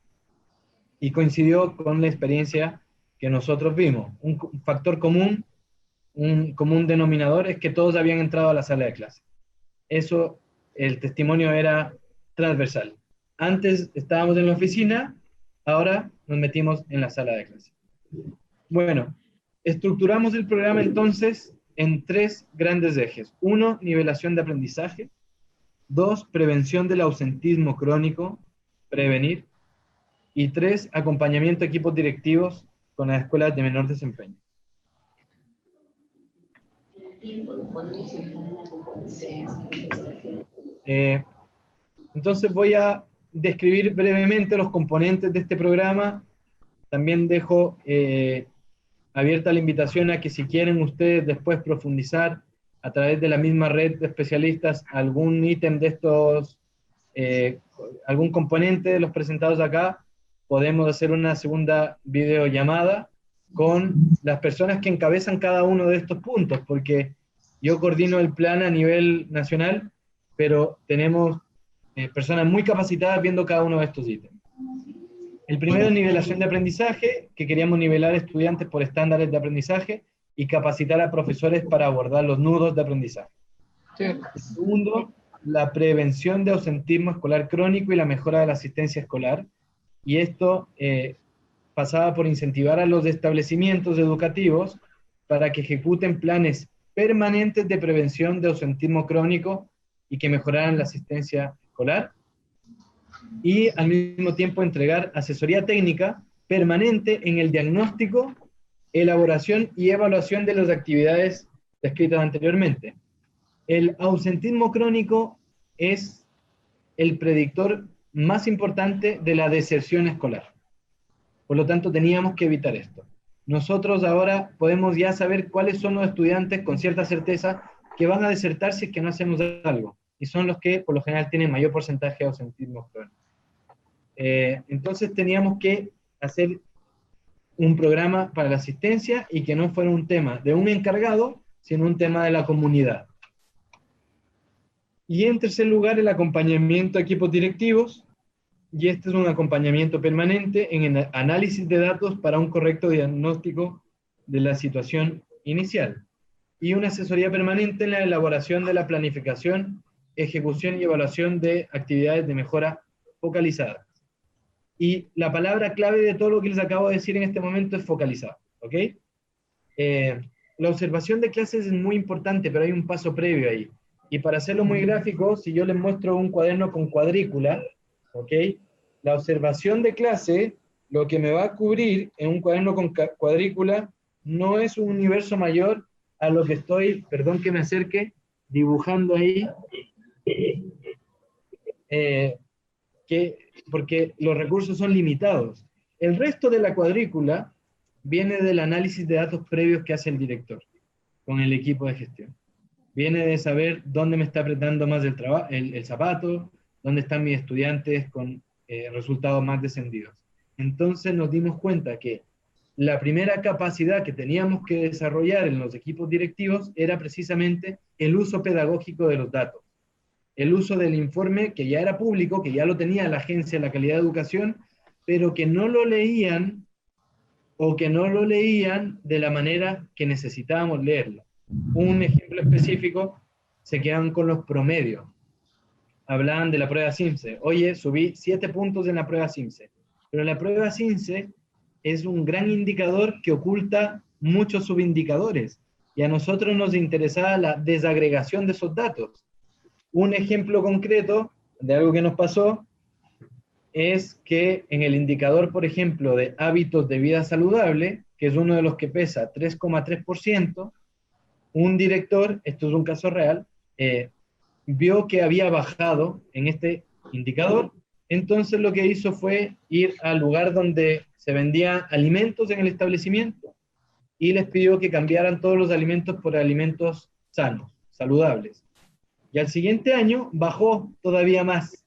Y coincidió con la experiencia que nosotros vimos. Un factor común, un común denominador, es que todos habían entrado a la sala de clase. Eso, el testimonio era transversal. Antes estábamos en la oficina, ahora nos metimos en la sala de clase. Bueno, estructuramos el programa entonces en 3 grandes ejes. 1, nivelación de aprendizaje. 2, prevención del ausentismo crónico, prevenir. Y 3, acompañamiento a equipos directivos con las escuelas de menor desempeño. Entonces voy a describir brevemente los componentes de este programa. También dejo abierta la invitación a que si quieren ustedes después profundizar a través de la misma red de especialistas algún ítem de estos, algún componente de los presentados acá, podemos hacer una segunda videollamada con las personas que encabezan cada uno de estos puntos, porque yo coordino el plan a nivel nacional, pero tenemos personas muy capacitadas viendo cada uno de estos ítems. El primero es nivelación de aprendizaje, que queríamos nivelar estudiantes por estándares de aprendizaje y capacitar a profesores para abordar los nudos de aprendizaje. Sí. El segundo, la prevención de ausentismo escolar crónico y la mejora de la asistencia escolar. Y esto pasaba por incentivar a los establecimientos educativos para que ejecuten planes permanentes de prevención de ausentismo crónico y que mejoraran la asistencia escolar. Y al mismo tiempo entregar asesoría técnica permanente en el diagnóstico, elaboración y evaluación de las actividades descritas anteriormente. El ausentismo crónico es el predictor más importante de la deserción escolar. Por lo tanto, teníamos que evitar esto. Nosotros ahora podemos ya saber cuáles son los estudiantes con cierta certeza que van a desertar si es que no hacemos algo. Y son los que, por lo general, tienen mayor porcentaje de ausentismo crónico. Entonces teníamos que hacer un programa para la asistencia y que no fuera un tema de un encargado, sino un tema de la comunidad. Y en tercer lugar, el acompañamiento a equipos directivos, y este es un acompañamiento permanente en el análisis de datos para un correcto diagnóstico de la situación inicial, y una asesoría permanente en la elaboración de la planificación, ejecución y evaluación de actividades de mejora focalizadas. Y la palabra clave de todo lo que les acabo de decir en este momento es focalizado, ¿ok? La observación de clases es muy importante, pero hay un paso previo ahí. Y para hacerlo muy gráfico, si yo les muestro un cuaderno con cuadrícula, ¿ok? La observación de clase, lo que me va a cubrir en un cuaderno con cuadrícula, no es un universo mayor a lo que estoy, perdón que me acerque, dibujando ahí, porque los recursos son limitados. El resto de la cuadrícula viene del análisis de datos previos que hace el director con el equipo de gestión. Viene de saber dónde me está apretando más el zapato, dónde están mis estudiantes con resultados más descendidos. Entonces nos dimos cuenta que la primera capacidad que teníamos que desarrollar en los equipos directivos era precisamente el uso pedagógico de los datos. El uso del informe que ya era público, que ya lo tenía la Agencia de la Calidad de Educación, pero que no lo leían o que no lo leían de la manera que necesitábamos leerlo. Un ejemplo específico, se quedan con los promedios. Hablaban de la prueba CIMSE. Oye, subí 7 puntos en la prueba CIMSE. Pero la prueba CIMSE es un gran indicador que oculta muchos subindicadores. Y a nosotros nos interesaba la desagregación de esos datos. Un ejemplo concreto de algo que nos pasó es que en el indicador, por ejemplo, de hábitos de vida saludable, que es uno de los que pesa 3,3%, un director, esto es un caso real, vio que había bajado en este indicador, entonces lo que hizo fue ir al lugar donde se vendían alimentos en el establecimiento y les pidió que cambiaran todos los alimentos por alimentos sanos, saludables. Y al siguiente año bajó todavía más.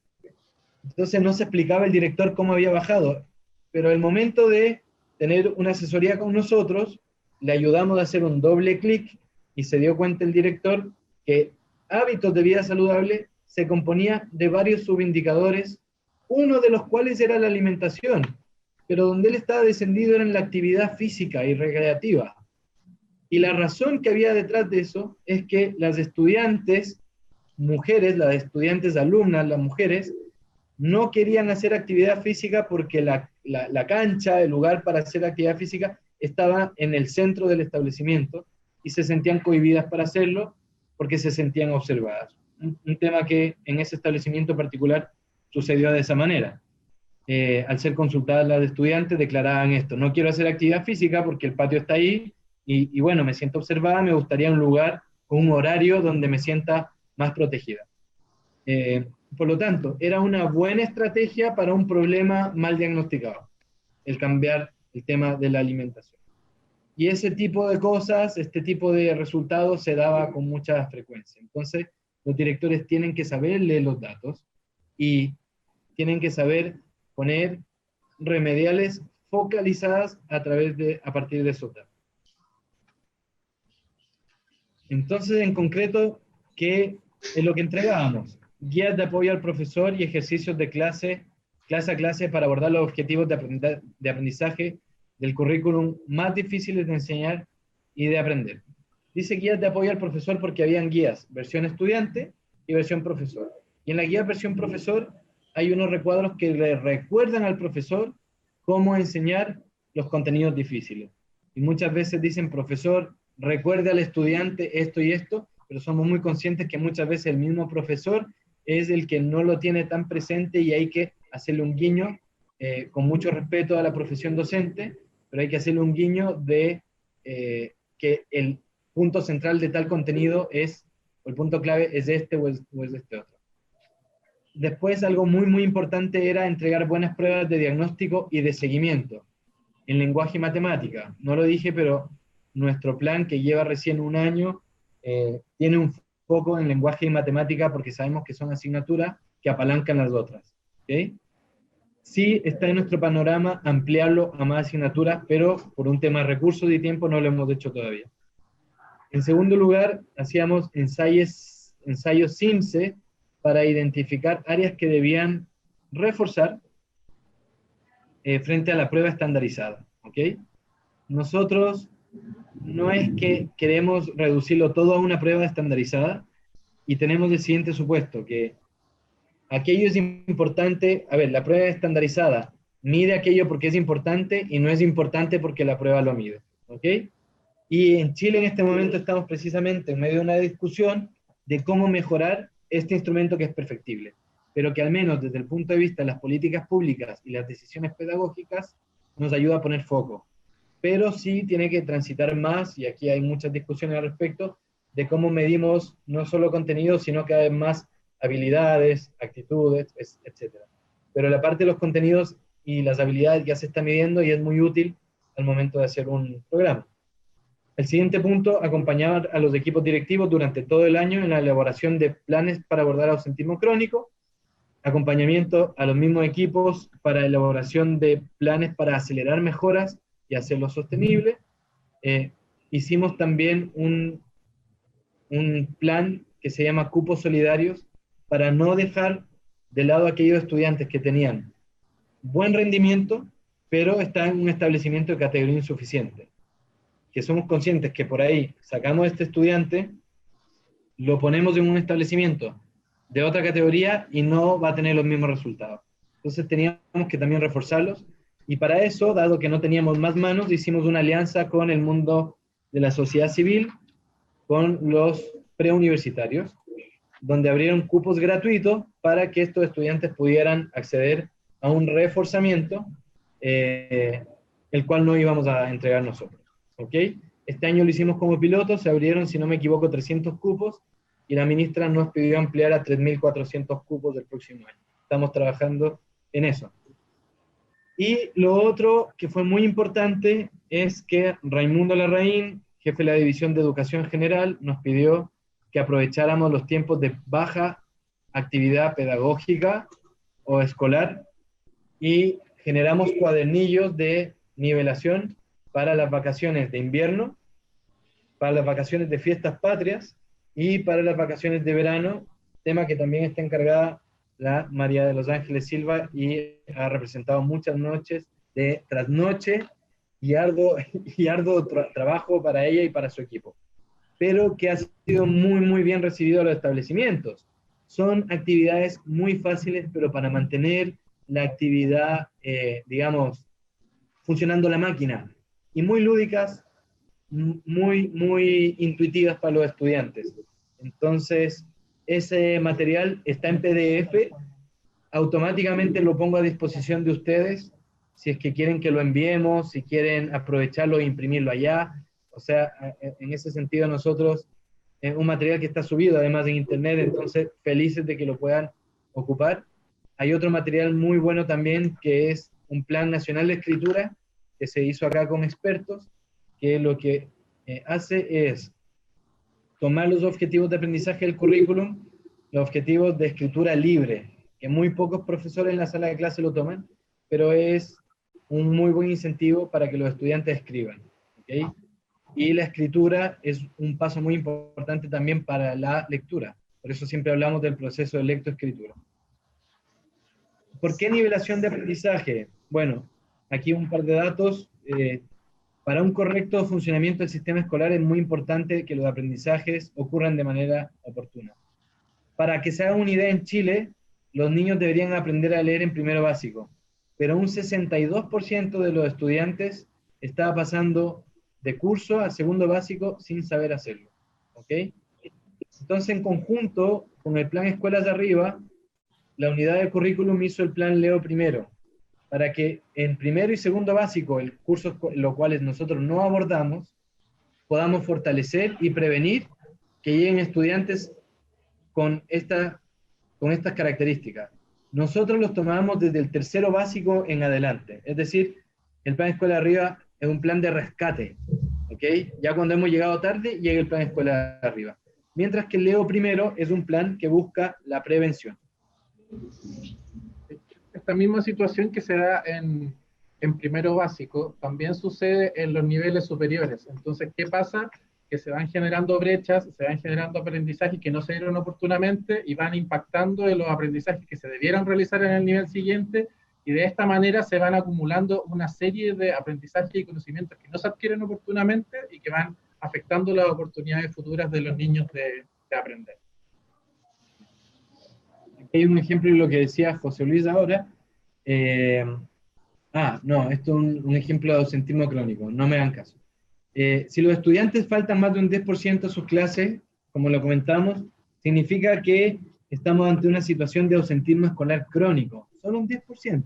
Entonces no se explicaba el director cómo había bajado, pero al momento de tener una asesoría con nosotros, le ayudamos a hacer un doble clic y se dio cuenta el director que hábitos de vida saludable se componía de varios subindicadores, uno de los cuales era la alimentación, pero donde él estaba descendido era en la actividad física y recreativa. Y la razón que había detrás de eso es que las estudiantes mujeres, las estudiantes alumnas, las mujeres, no querían hacer actividad física porque la cancha, el lugar para hacer actividad física, estaba en el centro del establecimiento y se sentían cohibidas para hacerlo porque se sentían observadas. Un tema que en ese establecimiento particular sucedió de esa manera. Al ser consultadas las estudiantes declaraban esto: no quiero hacer actividad física porque el patio está ahí y bueno, me siento observada, me gustaría un lugar con un horario donde me sienta más protegida. Por lo tanto, era una buena estrategia para un problema mal diagnosticado, el cambiar el tema de la alimentación. Y ese tipo de cosas, este tipo de resultados se daba con mucha frecuencia. Entonces, los directores tienen que saber leer los datos y tienen que saber poner remediales focalizadas a partir de esos datos. Entonces, en concreto, ¿qué es lo que entregábamos? Guías de apoyo al profesor y ejercicios de clase a clase para abordar los objetivos de aprendizaje del currículum más difíciles de enseñar y de aprender. Dice guías de apoyo al profesor porque habían guías, versión estudiante y versión profesor. Y en la guía versión profesor hay unos recuadros que le recuerdan al profesor cómo enseñar los contenidos difíciles. Y muchas veces dicen, profesor, recuerde al estudiante esto y esto, pero somos muy conscientes que muchas veces el mismo profesor es el que no lo tiene tan presente y hay que hacerle un guiño, con mucho respeto a la profesión docente, pero hay que hacerle un guiño de que el punto central de tal contenido es, o el punto clave es este o es este otro. Después, algo muy, muy importante era entregar buenas pruebas de diagnóstico y de seguimiento en lenguaje y matemática. No lo dije, pero nuestro plan, que lleva recién un año, tiene un foco en lenguaje y matemática porque sabemos que son asignaturas que apalancan las otras. ¿Okay? Sí está en nuestro panorama ampliarlo a más asignaturas, pero por un tema de recursos y tiempo no lo hemos hecho todavía. En segundo lugar, hacíamos ensayos CIMSE para identificar áreas que debían reforzar frente a la prueba estandarizada. ¿Okay? Nosotros no es que queremos reducirlo todo a una prueba estandarizada y tenemos el siguiente supuesto, que aquello es importante, a ver, la prueba estandarizada mide aquello porque es importante y no es importante porque la prueba lo mide, ¿ok? Y en Chile en este momento estamos precisamente en medio de una discusión de cómo mejorar este instrumento que es perfectible, pero que al menos desde el punto de vista de las políticas públicas y las decisiones pedagógicas nos ayuda a poner foco. Pero sí tiene que transitar más, y aquí hay muchas discusiones al respecto, de cómo medimos no solo contenido, sino cada vez más habilidades, actitudes, etc. Pero la parte de los contenidos y las habilidades ya se está midiendo y es muy útil al momento de hacer un programa. El siguiente punto, acompañar a los equipos directivos durante todo el año en la elaboración de planes para abordar ausentismo crónico. acompañamiento a los mismos equipos para elaboración de planes para acelerar mejoras y hacerlo sostenible. Hicimos también un plan que se llama cupos solidarios para no dejar de lado a aquellos estudiantes que tenían buen rendimiento, pero están en un establecimiento de categoría insuficiente. Que somos conscientes que por ahí sacamos a este estudiante, lo ponemos en un establecimiento de otra categoría y no va a tener los mismos resultados. Entonces teníamos que también reforzarlos, y para eso, dado que no teníamos más manos, hicimos una alianza con el mundo de la sociedad civil, con los preuniversitarios, donde abrieron cupos gratuitos para que estos estudiantes pudieran acceder a un reforzamiento, el cual no íbamos a entregar nosotros. ¿Ok? Este año lo hicimos como piloto, se abrieron, si no me equivoco, 300 cupos, y la ministra nos pidió ampliar a 3.400 cupos del próximo año. Estamos trabajando en eso. Y lo otro que fue muy importante es que Raimundo Larraín, jefe de la División de Educación General, nos pidió que aprovecháramos los tiempos de baja actividad pedagógica o escolar, y generamos cuadernillos de nivelación para las vacaciones de invierno, para las vacaciones de fiestas patrias y para las vacaciones de verano, tema que también está encargada la María de los Ángeles Silva, y ha representado muchas noches de trasnoche y arduo trabajo para ella y para su equipo, pero que ha sido muy, muy bien recibido a los establecimientos. Son actividades muy fáciles, pero para mantener la actividad, digamos, funcionando la máquina, y muy lúdicas, muy, muy intuitivas para los estudiantes. Entonces, ese material está en PDF, automáticamente lo pongo a disposición de ustedes, si es que quieren que lo enviemos, si quieren aprovecharlo e imprimirlo allá. O sea, en ese sentido nosotros, es un material que está subido además en internet, entonces felices de que lo puedan ocupar. Hay otro material muy bueno también, que es un plan nacional de escritura, que se hizo acá con expertos, que lo que hace es tomar los objetivos de aprendizaje del currículum, los objetivos de escritura libre, que muy pocos profesores en la sala de clase lo toman, pero es un muy buen incentivo para que los estudiantes escriban. ¿Okay? Y la escritura es un paso muy importante también para la lectura. Por eso siempre hablamos del proceso de lectoescritura. ¿Por qué nivelación de aprendizaje? Bueno, aquí un par de datos. Para un correcto funcionamiento del sistema escolar es muy importante que los aprendizajes ocurran de manera oportuna. Para que se haga una idea, en Chile, los niños deberían aprender a leer en primero básico, pero un 62% de los estudiantes está pasando de curso a segundo básico sin saber hacerlo. ¿Ok? Entonces, en conjunto con el plan Escuelas de Arriba, la unidad de currículum hizo el plan Leo Primero, para que en primero y segundo básico, el curso los cuales nosotros no abordamos, podamos fortalecer y prevenir que lleguen estudiantes con estas características. Nosotros los tomamos desde el tercero básico en adelante, es decir, el plan Escuela de Arriba es un plan de rescate, ¿ok? Ya cuando hemos llegado tarde, llega el plan Escuela de Arriba. Mientras que el Leo Primero es un plan que busca la prevención. Esta misma situación que se da en primero básico también sucede en los niveles superiores. Entonces, ¿qué pasa? Que se van generando brechas, se van generando aprendizajes que no se dieron oportunamente y van impactando en los aprendizajes que se debieran realizar en el nivel siguiente, y de esta manera se van acumulando una serie de aprendizajes y conocimientos que no se adquieren oportunamente y que van afectando las oportunidades futuras de los niños de aprender. Hay un ejemplo de lo que decía José Luis ahora. No, esto es un ejemplo de ausentismo crónico, no me hagan caso. Si los estudiantes faltan más de un 10% a sus clases, como lo comentamos, significa que estamos ante una situación de ausentismo escolar crónico, solo un 10%.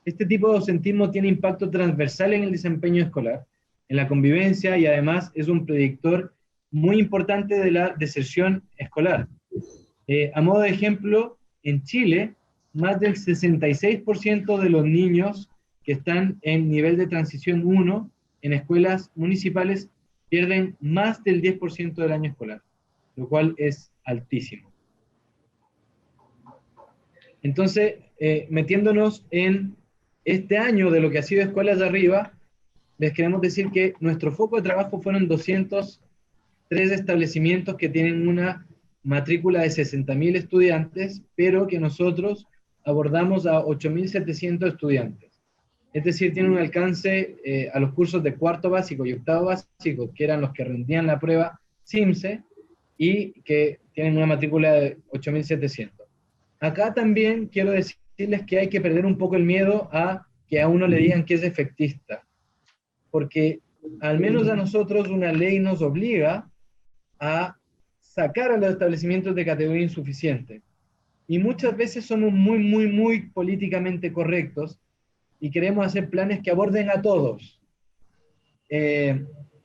Este tipo de ausentismo tiene impacto transversal en el desempeño escolar, en la convivencia, y además es un predictor muy importante de la deserción escolar. A modo de ejemplo, en Chile, más del 66% de los niños que están en nivel de transición 1 en escuelas municipales pierden más del 10% del año escolar, lo cual es altísimo. Entonces, metiéndonos en este año de lo que ha sido Escuelas de Arriba, les queremos decir que nuestro foco de trabajo fueron 203 establecimientos que tienen una matrícula de 60.000 estudiantes, pero que nosotros abordamos a 8.700 estudiantes. Es decir, tiene un alcance a los cursos de cuarto básico y octavo básico, que eran los que rendían la prueba CIMSE, y que tienen una matrícula de 8.700. Acá también quiero decirles que hay que perder un poco el miedo a que a uno le digan que es efectista, porque al menos a nosotros una ley nos obliga a sacar a los establecimientos de categoría insuficiente. Y muchas veces somos muy políticamente correctos y queremos hacer planes que aborden a todos,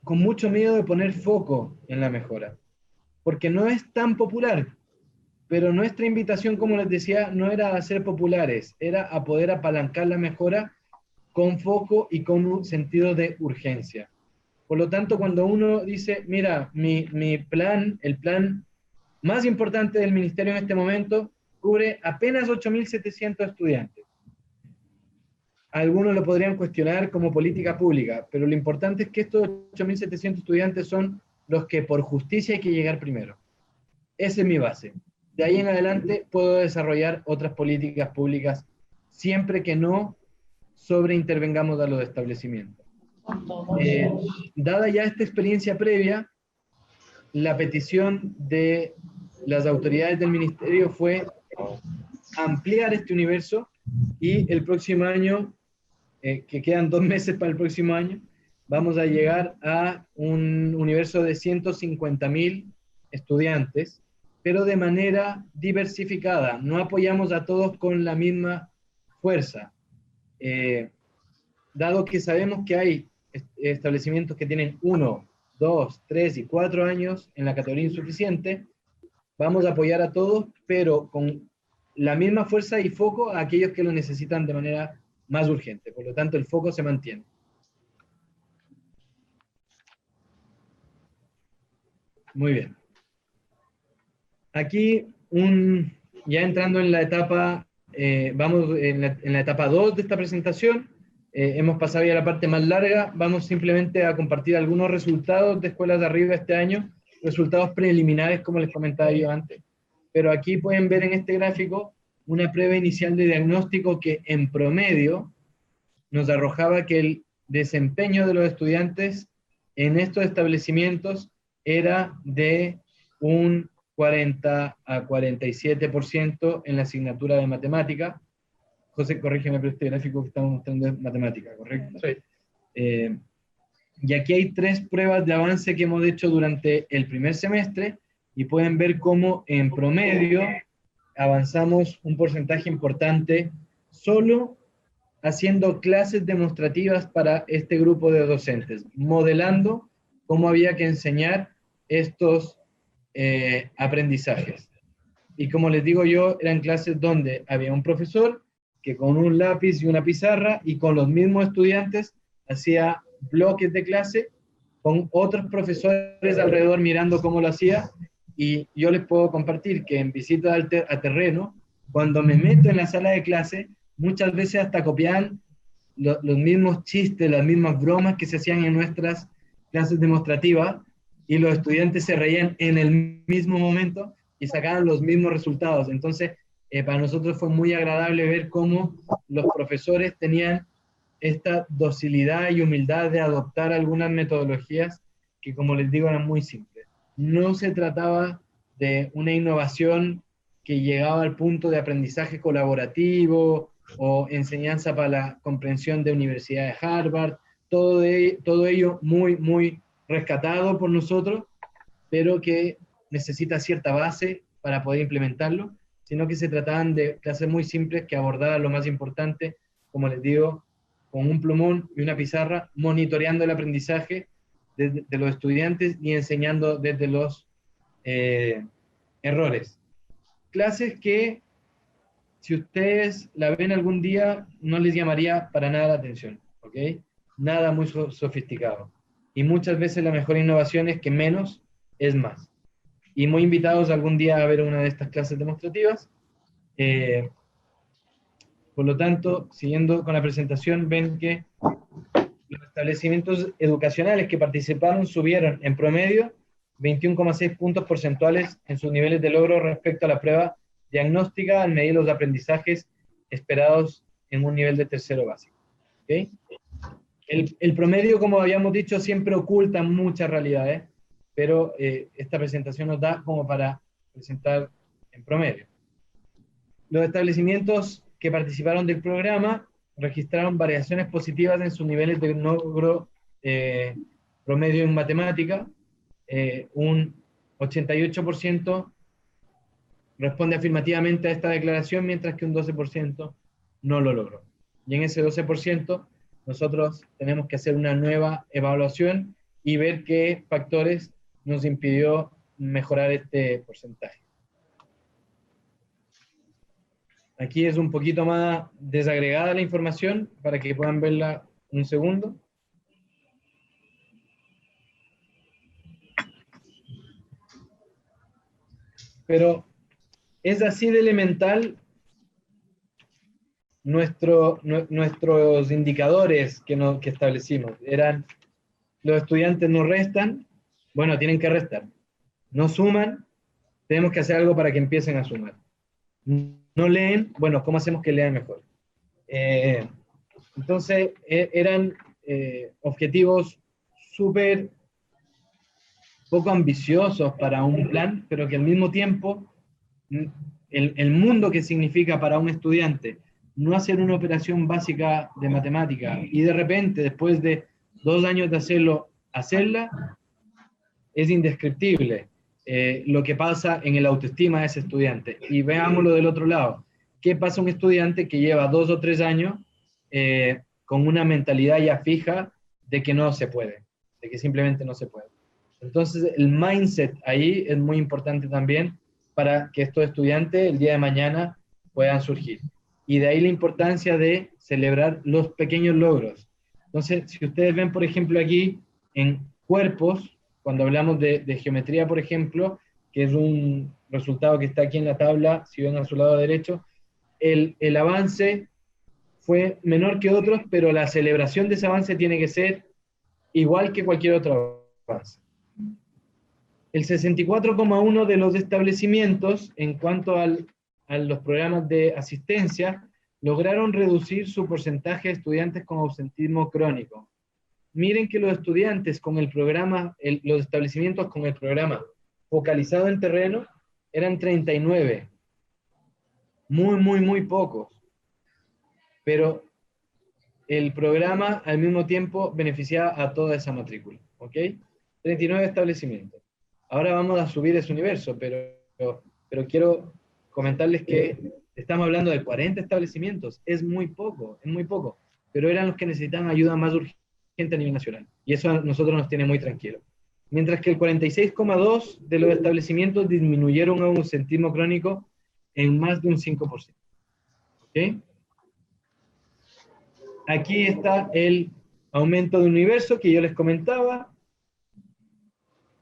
con mucho miedo de poner foco en la mejora, porque no es tan popular, pero nuestra invitación, como les decía, no era a ser populares, era a poder apalancar la mejora con foco y con un sentido de urgencia. Por lo tanto, cuando uno dice, mira, mi plan, el plan más importante del ministerio en este momento, cubre apenas 8.700 estudiantes. Algunos lo podrían cuestionar como política pública, pero lo importante es que estos 8.700 estudiantes son los que por justicia hay que llegar primero. Esa es mi base. De ahí en adelante puedo desarrollar otras políticas públicas siempre que no sobreintervengamos a los establecimientos. Dada ya esta experiencia previa, la petición de las autoridades del ministerio fue ampliar este universo y el próximo año, que quedan 2 meses para el próximo año, vamos a llegar a un universo de 150.000 estudiantes, pero de manera diversificada. No apoyamos a todos con la misma fuerza. Dado que sabemos que hay establecimientos que tienen 1, 2, 3 y 4 años en la categoría insuficiente, vamos a apoyar a todos, pero con la misma fuerza y foco a aquellos que lo necesitan de manera más urgente. Por lo tanto, el foco se mantiene. Muy bien. Aquí, ya entrando en la etapa, vamos en la etapa 2 de esta presentación. Hemos pasado ya la parte más larga. Vamos simplemente a compartir algunos resultados de Escuelas de Arriba este año, resultados preliminares, como les comentaba yo antes. Pero aquí pueden ver en este gráfico una prueba inicial de diagnóstico que en promedio nos arrojaba que el desempeño de los estudiantes en estos establecimientos era de un 40 a 47% en la asignatura de matemática. José, corrígeme, pero este gráfico que estamos mostrando es matemática, ¿correcto? Sí. Y aquí hay 3 pruebas de avance que hemos hecho durante el primer semestre y pueden ver cómo en promedio avanzamos un porcentaje importante solo haciendo clases demostrativas para este grupo de docentes, modelando cómo había que enseñar estos aprendizajes. Y como les digo yo, eran clases donde había un profesor que con un lápiz y una pizarra y con los mismos estudiantes hacía bloques de clase con otros profesores alrededor mirando cómo lo hacía. Y yo les puedo compartir que en visita a terreno, cuando me meto en la sala de clase, muchas veces hasta copiaban los mismos chistes, las mismas bromas que se hacían en nuestras clases demostrativas, y los estudiantes se reían en el mismo momento y sacaban los mismos resultados. Entonces, para nosotros fue muy agradable ver cómo los profesores tenían esta docilidad y humildad de adoptar algunas metodologías que, como les digo, eran muy simples. No se trataba de una innovación que llegaba al punto de aprendizaje colaborativo o enseñanza para la comprensión de Universidad de Harvard, todo ello muy rescatado por nosotros, pero que necesita cierta base para poder implementarlo, sino que se trataban de clases muy simples que abordaban lo más importante, como les digo, con un plumón y una pizarra, monitoreando el aprendizaje de los estudiantes y enseñando desde los errores. Clases que, si ustedes la ven algún día, no les llamaría para nada la atención, ¿ok? Nada muy sofisticado. Y muchas veces la mejor innovación es que menos es más. Y muy invitados algún día a ver una de estas clases demostrativas. Por lo tanto, siguiendo con la presentación, ven que los establecimientos educacionales que participaron subieron en promedio 21,6 puntos porcentuales en sus niveles de logro respecto a la prueba diagnóstica al medir los aprendizajes esperados en un nivel de tercero básico. ¿Okay? El promedio, como habíamos dicho, siempre oculta muchas realidades, pero esta presentación nos da como para presentar en promedio. Los establecimientos que participaron del programa registraron variaciones positivas en sus niveles de logro promedio en matemática. Un 88% responde afirmativamente a esta declaración, mientras que un 12% no lo logró. Y en ese 12% nosotros tenemos que hacer una nueva evaluación y ver qué factores nos impidió mejorar este porcentaje. Aquí es un poquito más desagregada la información para que puedan verla un segundo. Pero es así de elemental nuestros indicadores que establecimos. Eran, los estudiantes no restan, bueno, tienen que restar. No suman, tenemos que hacer algo para que empiecen a sumar. No leen, bueno, ¿cómo hacemos que lean mejor? Entonces, eran objetivos súper poco ambiciosos para un plan, pero que al mismo tiempo, el mundo que significa para un estudiante no hacer una operación básica de matemática y de repente, después de 2 años de hacerla, es indescriptible. Lo que pasa en el autoestima de ese estudiante. Y veámoslo del otro lado. ¿Qué pasa a un estudiante que lleva 2 o 3 años con una mentalidad ya fija de que no se puede, de que simplemente no se puede? Entonces, el mindset ahí es muy importante también para que estos estudiantes el día de mañana puedan surgir. Y de ahí la importancia de celebrar los pequeños logros. Entonces, si ustedes ven, por ejemplo, aquí en cuerpos, cuando hablamos de geometría, por ejemplo, que es un resultado que está aquí en la tabla, si ven a su lado derecho, el avance fue menor que otros, pero la celebración de ese avance tiene que ser igual que cualquier otro avance. El 64,1% de los establecimientos, en cuanto a los programas de asistencia, lograron reducir su porcentaje de estudiantes con ausentismo crónico. Miren que los estudiantes con el programa, los establecimientos con el programa focalizado en terreno, eran 39. Muy pocos. Pero el programa al mismo tiempo beneficiaba a toda esa matrícula. ¿Ok? 39 establecimientos. Ahora vamos a subir ese universo, pero quiero comentarles que estamos hablando de 40 establecimientos. Es muy poco, pero eran los que necesitaban ayuda más urgente a nivel nacional. Y eso a nosotros nos tiene muy tranquilos. Mientras que el 46,2% de los establecimientos disminuyeron a un ausentismo crónico en más de un 5%. ¿Ok? Aquí está el aumento de universo que yo les comentaba.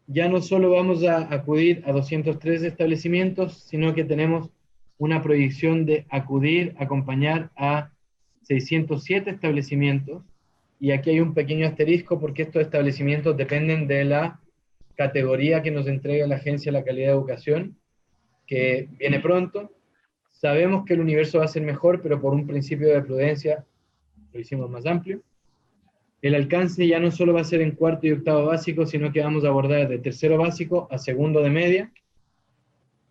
Ya no solo vamos a acudir a 203 establecimientos, sino que tenemos una proyección de acudir, acompañar a 607 establecimientos. Y aquí hay un pequeño asterisco porque estos establecimientos dependen de la categoría que nos entrega la Agencia de la Calidad de Educación, que viene pronto. Sabemos que el universo va a ser mejor, pero por un principio de prudencia lo hicimos más amplio. El alcance ya no solo va a ser en cuarto y octavo básico, sino que vamos a abordar de tercero básico a segundo de media,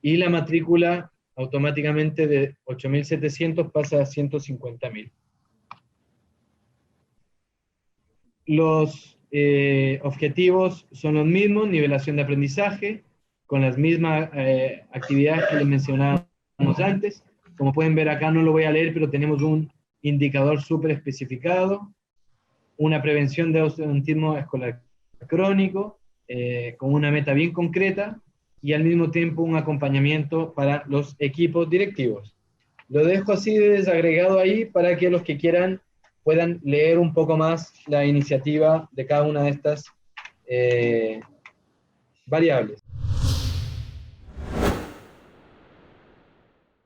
y la matrícula automáticamente de 8.700 pasa a 150.000. Los objetivos son los mismos, nivelación de aprendizaje, con las mismas actividades que les mencionábamos antes. Como pueden ver acá, no lo voy a leer, pero tenemos un indicador súper especificado, una prevención de ausentismo escolar crónico, con una meta bien concreta, y al mismo tiempo un acompañamiento para los equipos directivos. Lo dejo así de desagregado ahí para que los que quieran puedan leer un poco más la iniciativa de cada una de estas variables.